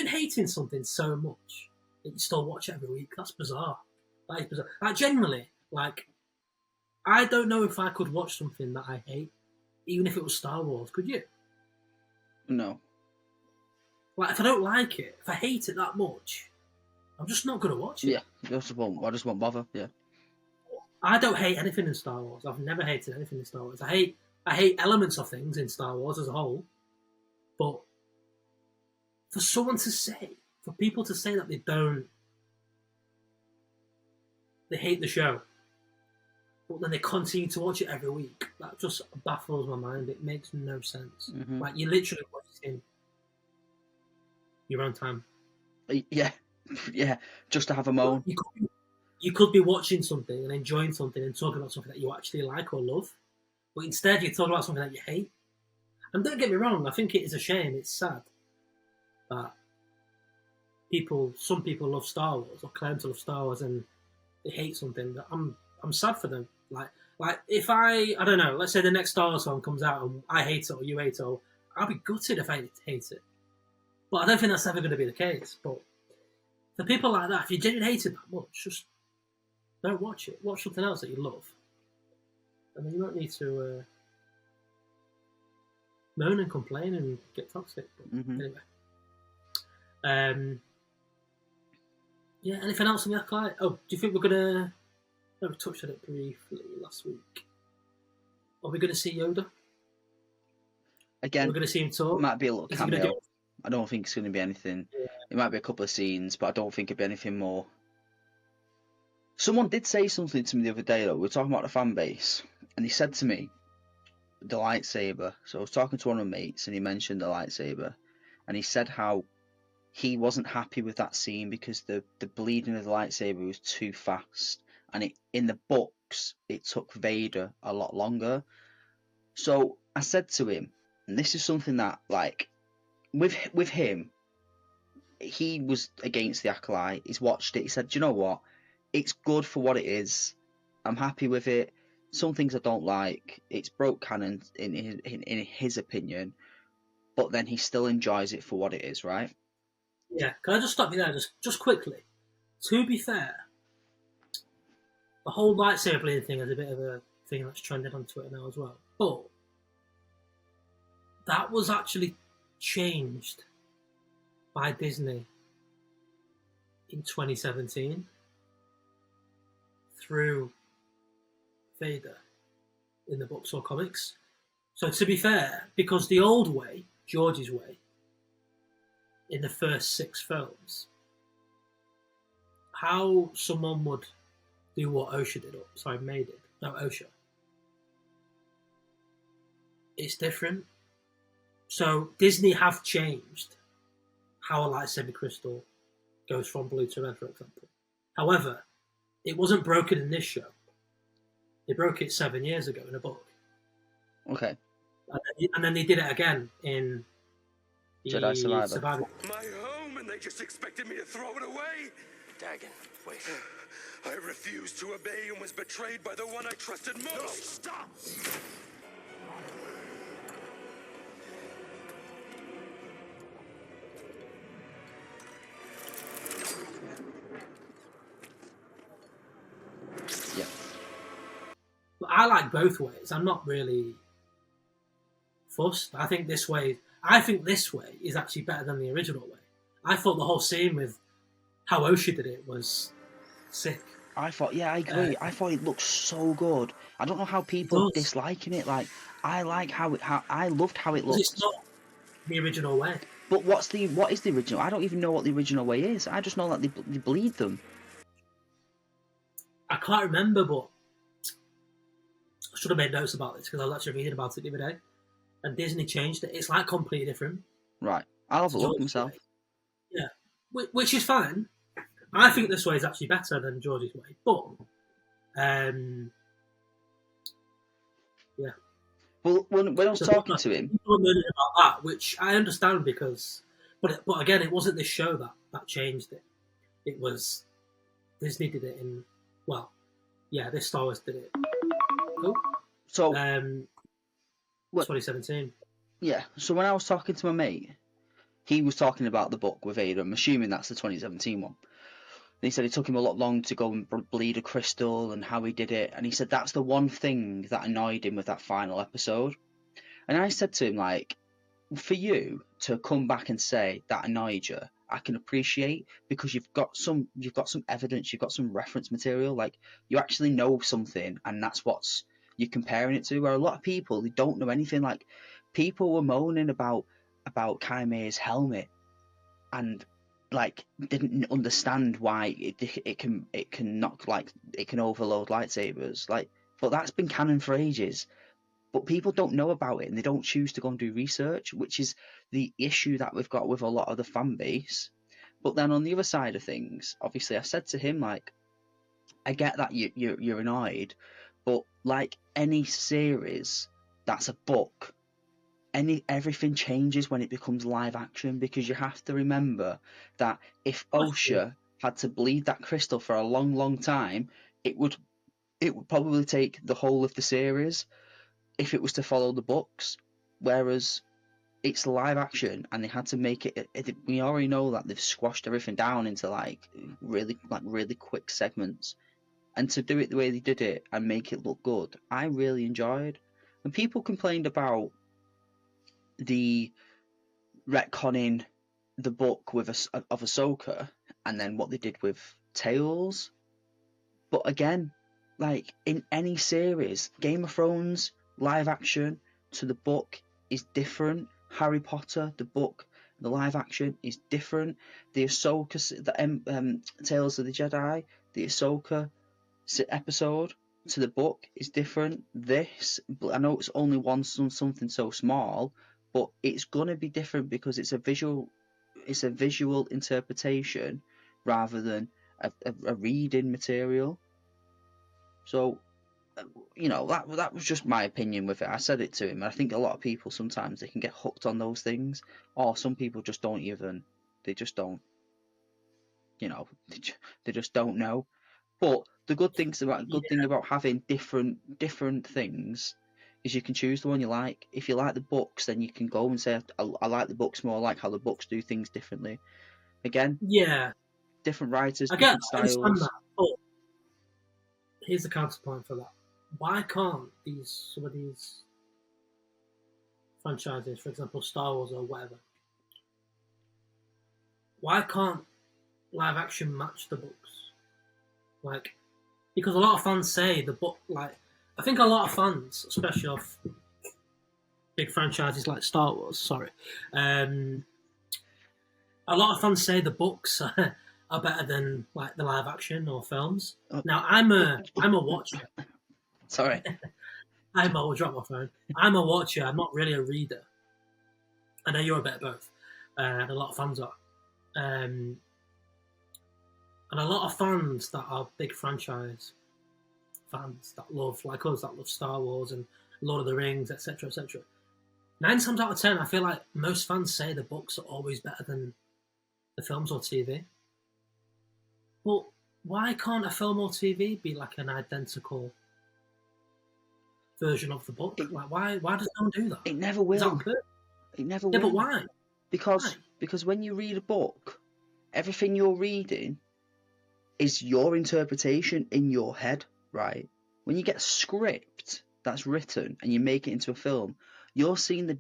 hating something so much that you still watch it every week. That's bizarre. That is bizarre. Like, genuinely, like, I don't know if I could watch something that I hate, even if it was Star Wars. Could you? No. Like, if I don't like it, if I hate it that much, I'm just not going to watch it. Yeah, I just won't bother. Yeah. I don't hate anything in Star Wars. I've never hated anything in Star Wars. I hate elements of things in Star Wars as a whole, but for people to say that they hate the show, but then they continue to watch it every week, that just baffles my mind. It makes no sense. Mm-hmm. Like, you're literally wasting your own time. Yeah, just to have a moan. You could be watching something and enjoying something and talking about something that you actually like or love, but instead you're talking about something that you hate. And don't get me wrong, I think it is a shame, it's sad that some people love Star Wars or claim to love Star Wars and they hate something. That I'm sad for them. Like if I don't know, let's say the next Star Wars song comes out and I hate it or you hate it, I'll be gutted if I hate it. But I don't think that's ever going to be the case. But For people like that, if you genuinely hate it that much, just don't watch it. Watch something else that you love. And then you won't need to moan and complain and get toxic. But anyway. Yeah, anything else on the Acolyte? Oh, do you think we're gonna? No, we touched on it briefly last week. Are we gonna see Yoda? Again, we're gonna see him talk. Might be a little cameo. I don't think it's going to be anything. Yeah. It might be a couple of scenes, but I don't think it'll be anything more. Someone did say something to me the other day, though. We were talking about the fan base, and he said to me, the lightsaber. So I was talking to one of my mates, and he mentioned the lightsaber, and he said how he wasn't happy with that scene because the bleeding of the lightsaber was too fast, and in the books it took Vader a lot longer. So I said to him, and this is something that, like, with him, he was against the Acolyte. He's watched it. He said, "Do you know what? It's good for what it is. I'm happy with it. Some things I don't like. It's broke canon in his opinion, but then he still enjoys it for what it is, right?" Yeah. Can I just stop you there, just quickly? To be fair, the whole lightsaber bleeding thing is a bit of a thing that's trending on Twitter now as well. But that was actually changed by Disney in 2017 through Vader in the books or comics. So to be fair, because the old way, George's way, in the first 6 films, how someone would do what Osha did, May did, no, Osha, it's different. So Disney have changed how a lightsaber crystal goes from blue to red, for example. However, it wasn't broken in this show. They broke it 7 years ago in a book. Okay. And then they did it again in the Jedi Survivor. My home, and they just expected me to throw it away? Dagon, wait. I refused to obey and was betrayed by the one I trusted most. No, stop! Yeah. I like both ways. I'm not really fussed. I think this way is actually better than the original way. I thought the whole scene with how Osha did it was sick. I agree. I thought it looked so good. I don't know how people are disliking it. Like, I like I loved how it looked. It's not the original way. But what is the original? I don't even know what the original way is. I just know that they bleed them. I can't remember, but I should have made notes about this because I was actually reading about it the other day. And Disney changed it. It's like completely different. Right. I'll have a look myself. Yeah. Which is fine. I think this way is actually better than George's way. But, yeah. Well, when I was talking to him... People are moaning about that, which I understand because... But again, it wasn't this show that changed it. It was... Disney did it in... Well, yeah, this Star Wars did it. Oh. So... 2017. Yeah, so when I was talking to my mate, he was talking about the book with Vader. I'm assuming that's the 2017 one. And he said it took him a lot long to go and bleed a crystal and how he did it. And he said that's the one thing that annoyed him with that final episode. And I said to him, like, for you to come back and say that annoyed you, I can appreciate, because you've got some evidence, you've got some reference material, like you actually know something, and that's what's you're comparing it to. Where a lot of people, they don't know anything. Like, people were moaning about Kaime's helmet and like didn't understand why it can knock, like it can overload lightsabers, like, but that's been canon for ages. But people don't know about it and they don't choose to go and do research, which is the issue that we've got with a lot of the fan base. But then on the other side of things, obviously I said to him, like, I get that you're annoyed, but like any series that's a book, everything changes when it becomes live action, because you have to remember that if Osha had to bleed that crystal for a long, long time, it would probably take the whole of the series if it was to follow the books. Whereas it's live action, and they had to make it. We already know that they've squashed everything down into really quick segments, and to do it the way they did it and make it look good, I really enjoyed. And people complained about the retconning the book of Ahsoka, and then what they did with Tales. But again, like in any series, Game of Thrones live action to the book is different. Harry Potter, the book, the live action is different. The Ahsoka, the Tales of the Jedi, the Ahsoka episode to the book is different. This, I know it's only something so small, but it's gonna be different because it's a visual interpretation rather than a reading material. So, that was just my opinion with it. I said it to him, and I think a lot of people sometimes they can get hooked on those things, or some people just don't even. They just don't. They just don't know. But the good thing about having different things is you can choose the one you like. If you like the books, then you can go and say, I like the books more. I like how the books do things differently. Again, different writers, different styles. That, but here's the counterpoint for that. Why can't some of these franchises, for example, Star Wars or whatever, why can't live action match the books? Like, because a lot of fans say the book, I think a lot of fans, especially of big franchises like Star Wars, a lot of fans say the books are better than the live action or films. Now I'm a watcher. Sorry. I'll drop my phone. I'm a watcher. I'm not really a reader. I know you're a bit of both. And a lot of fans are. And a lot of fans that are big franchise fans that love, like us, that love Star Wars and Lord of the Rings, etc., etc. 9 times out of 10, I feel like most fans say the books are always better than the films or TV. But why can't a film or TV be like an identical version of the book? Why does no one do that? It never will. It never will. But why? Because when you read a book, everything you're reading is your interpretation in your head, right? When you get a script that's written and you make it into a film, you're seeing the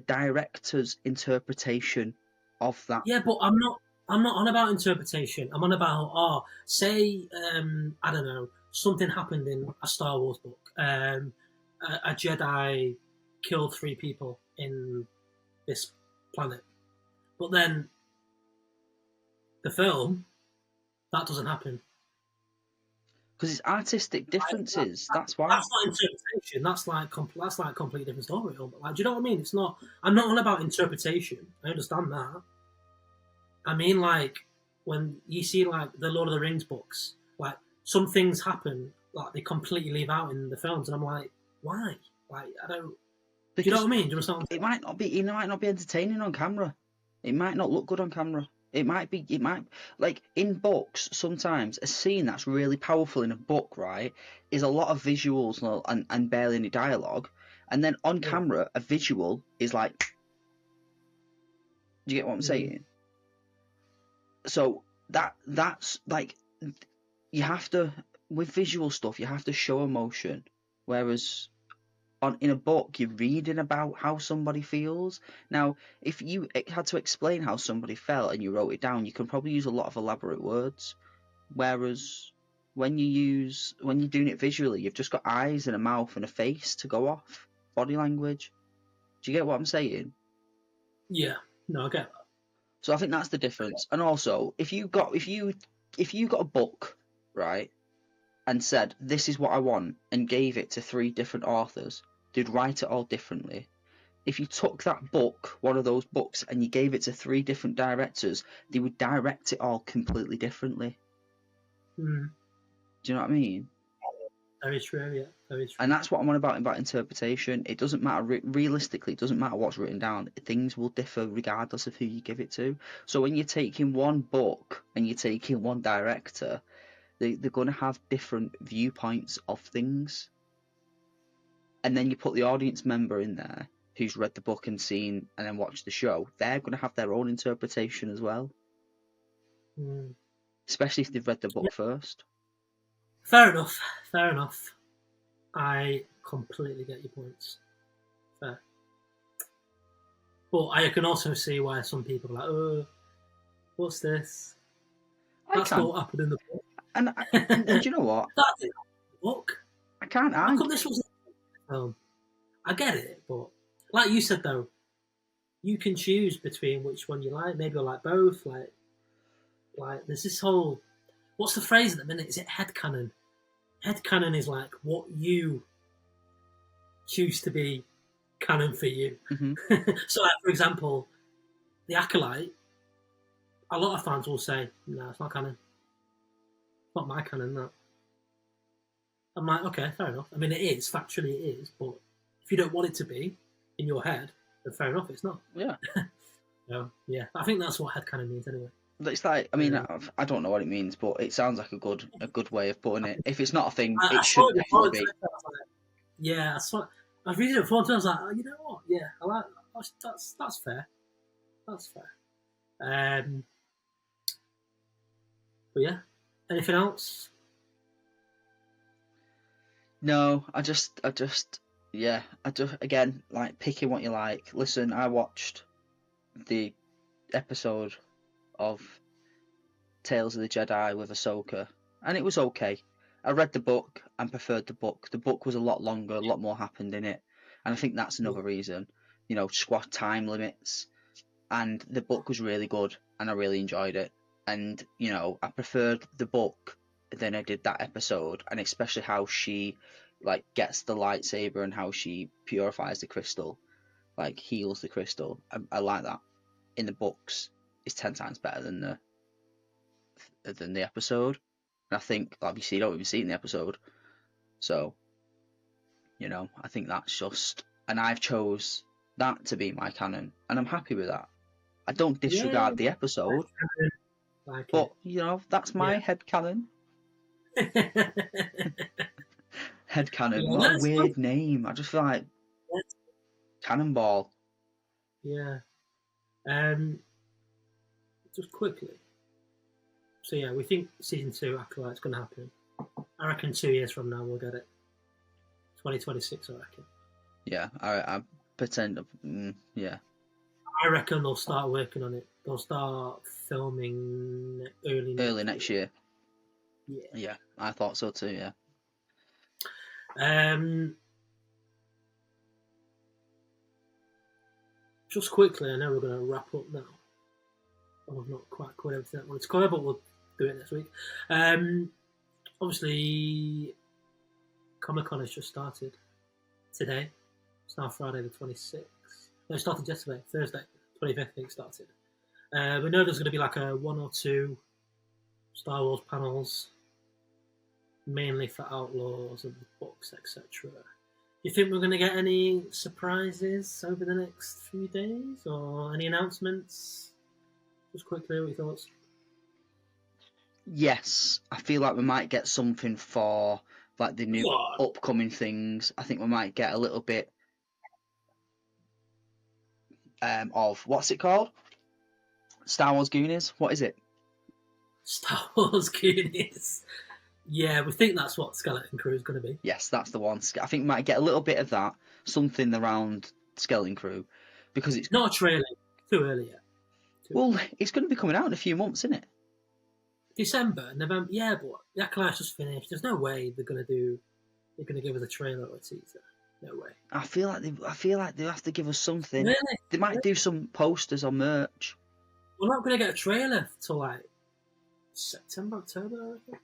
director's interpretation of that. Yeah, but I'm not on about interpretation. I'm on about say I don't know, something happened in a Star Wars book. A Jedi killed 3 people in this planet, but then the film, that doesn't happen. Because it's artistic differences. That's why. That's not interpretation. That's like completely different story. Do you know what I mean? It's not. I'm not on about interpretation. I understand that. I mean, when you see the Lord of the Rings books, some things happen they completely leave out in the films, and I'm like, why? I don't. Do you know what I mean? Do you understand? It might not be entertaining on camera. It might not look good on camera. It might like in books sometimes a scene that's really powerful in a book, right, is a lot of visuals and barely any dialogue, and then on camera a visual is like. Do you get what I'm saying? So that's you have to, with visual stuff, you have to show emotion, whereas in a book you're reading about how somebody feels. Now, if you had to explain how somebody felt and you wrote it down, you can probably use a lot of elaborate words, whereas when you're doing it visually, you've just got eyes and a mouth and a face to go off, body language. Do you get what I'm saying? Yeah, no, I get that. So I think that's the difference. And also, if you got a book, right, and said, this is what I want, and gave it to 3 different authors, they'd write it all differently. If you took that book, one of those books, and you gave it to 3 different directors, they would direct it all completely differently. Mm. Do you know what I mean? Very true, yeah. Very true. And that's what I'm on about interpretation. It doesn't matter, realistically, it doesn't matter what's written down. Things will differ regardless of who you give it to. So when you're taking one book and you're taking one director, they're going to have different viewpoints of things. And then you put the audience member in there who's read the book and seen and then watched the show, they're going to have their own interpretation as well. Especially if they've read the book first. Fair enough. I completely get your points. Fair. But I can also see why some people are like, oh, what's this? That's not what happened in the book. And do you know what? That's in the book. I can't How argue. come this was in the film? I get it, but like you said though, you can choose between which one you like. Maybe you'll like both. Like there's this whole, what's the phrase at the minute? Is it headcanon? Headcanon is like what you choose to be canon for you. Mm-hmm. So, like, for example, the Acolyte, a lot of fans will say, no, it's not canon. It's not my canon, that. I'm like, okay, fair enough. I mean, it is, factually it is, but if you don't want it to be in your head, then fair enough, it's not. Yeah. So, yeah, I think that's what headcanon means anyway. It's like, I mean, I don't know what it means, but it sounds like a good way of putting it. If it's not a thing, it should definitely be. Yeah, I was reading it before, and I was like, oh, you know what? Yeah, I like that. That's fair. That's fair. But yeah, anything else? No, again, like, picking what you like. Listen, I watched the episode of Tales of the Jedi with Ahsoka, and it was okay. I read the book and preferred the book. The book was a lot longer, a lot more happened in it, and I think that's another reason. You know, squat time limits, and the book was really good, and I really enjoyed it. And you know, I preferred the book than I did that episode, and especially how she like gets the lightsaber and how she purifies the crystal, like heals the crystal. I like that. In the books, it's 10 times better than the episode. And I think, obviously, you don't even see it in the episode. So, you know, I think that's just... And I've chose that to be my canon. And I'm happy with that. I don't disregard the episode. But, you know, that's my head canon. Head canon. Yeah, what a weird name. I just feel like... Cannonball. Yeah. Just quickly. So yeah, we think season 2 Acolyte's going to happen. I reckon 2 years from now we'll get it. 2026, I reckon. Yeah, I pretend. Yeah. I reckon they'll start working on it. They'll start filming early next year. Yeah. Yeah, I thought so too. Yeah. Just quickly, I know we're going to wrap up now. I've not quite covered everything I wanted to cover, but we'll do it next week. Obviously, Comic-Con has just started today. It's now Friday the 26th. No, it started yesterday, Thursday, 25th, I think it started. We know there's going to be like a 1 or 2 Star Wars panels, mainly for Outlaws and books, etc. Do you think we're going to get any surprises over the next few days, or any announcements? Just quickly, what are your thoughts? Yes, I feel like we might get something for like the new upcoming things. I think we might get a little bit of what's it called? Star Wars Goonies. What is it? Star Wars Goonies. Yeah, we think that's what Skeleton Crew is going to be. Yes, that's the one. I think we might get a little bit of that, something around Skeleton Crew, because it's not a trailer. Too early yet. Well, it's going to be coming out in a few months, isn't it? December, November. Yeah, but the Acolyte's just finished. There's no way they're going to give us a trailer or a teaser. No way. I feel like they have to give us something. Really? They might do some posters or merch. We're not going to get a trailer till like September, October, I reckon.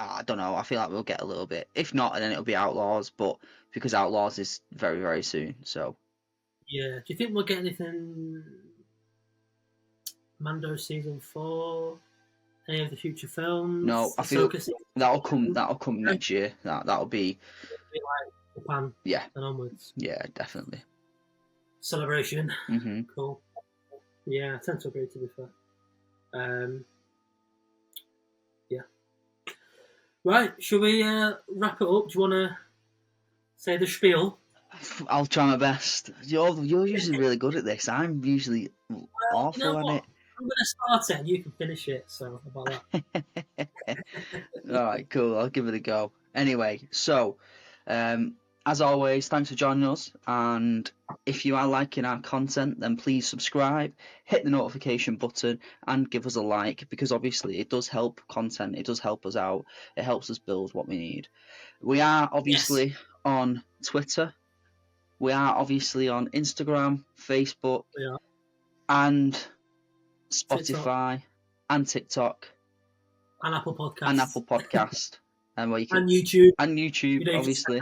I don't know. I feel like we'll get a little bit. If not, then it'll be Outlaws. But because Outlaws is very, very soon, so. Yeah. Do you think we'll get anything? Mando season 4? Any of the future films? No, I feel that'll come next year. That'll be like Japan. Yeah. And onwards. Yeah, definitely. Celebration. Mm-hmm. Cool. Yeah, I tend to agree, to be fair. Yeah. Right, shall we wrap it up? Do you want to say the spiel? I'll try my best. You're usually really good at this. I'm usually awful you know at what? it. I'm going to start it and you can finish it. So, how about that? All right, cool. I'll give it a go. Anyway, so as always, thanks for joining us. And if you are liking our content, then please subscribe, hit the notification button, and give us a like, because obviously it does help content. It does help us out. It helps us build what we need. We are obviously on Twitter. We are obviously on Instagram, Facebook, Yeah. and Spotify, and TikTok, And Apple Podcasts. and Apple Podcast, and where you can, and YouTube. and YouTube, You know, you can obviously.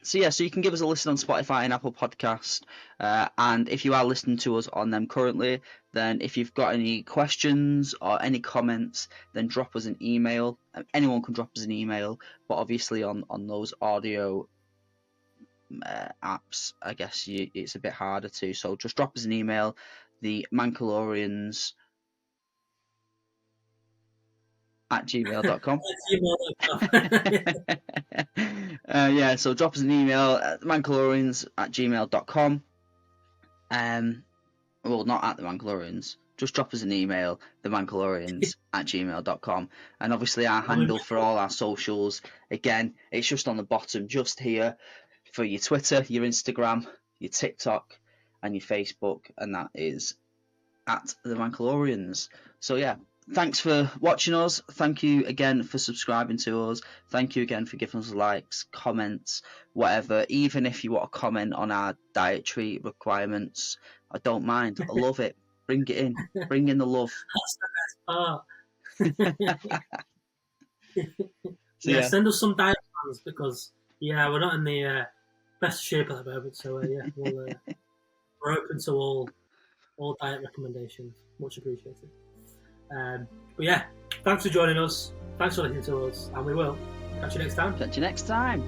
So you can give us a listen on Spotify and Apple Podcast, and if you are listening to us on them currently, then if you've got any questions or any comments, then drop us an email. Anyone can drop us an email, but obviously on those audio apps, I guess it's a bit harder to. So just drop us an email. The Mancalorians @gmail.com. So drop us an email at mancalorians@gmail.com. Well, not at the Mancalorians. Just drop us an email, themancalorians@gmail.com. And obviously our handle for all our socials, again, it's just on the bottom, just here, for your Twitter, your Instagram, your TikTok, and your Facebook, and that is at the Mancalorians. So yeah, thanks for watching us. Thank you again for subscribing to us. Thank you again for giving us likes, comments, whatever. Even if you want to comment on our dietary requirements, I don't mind. I love it. Bring it in. Bring in the love. That's the best part. So, send us some diet plans, because we're not in the best shape at the moment. So we're open to all diet recommendations. Much appreciated. But yeah, thanks for joining us. Thanks for listening to us, and we will catch you next time. Catch you next time.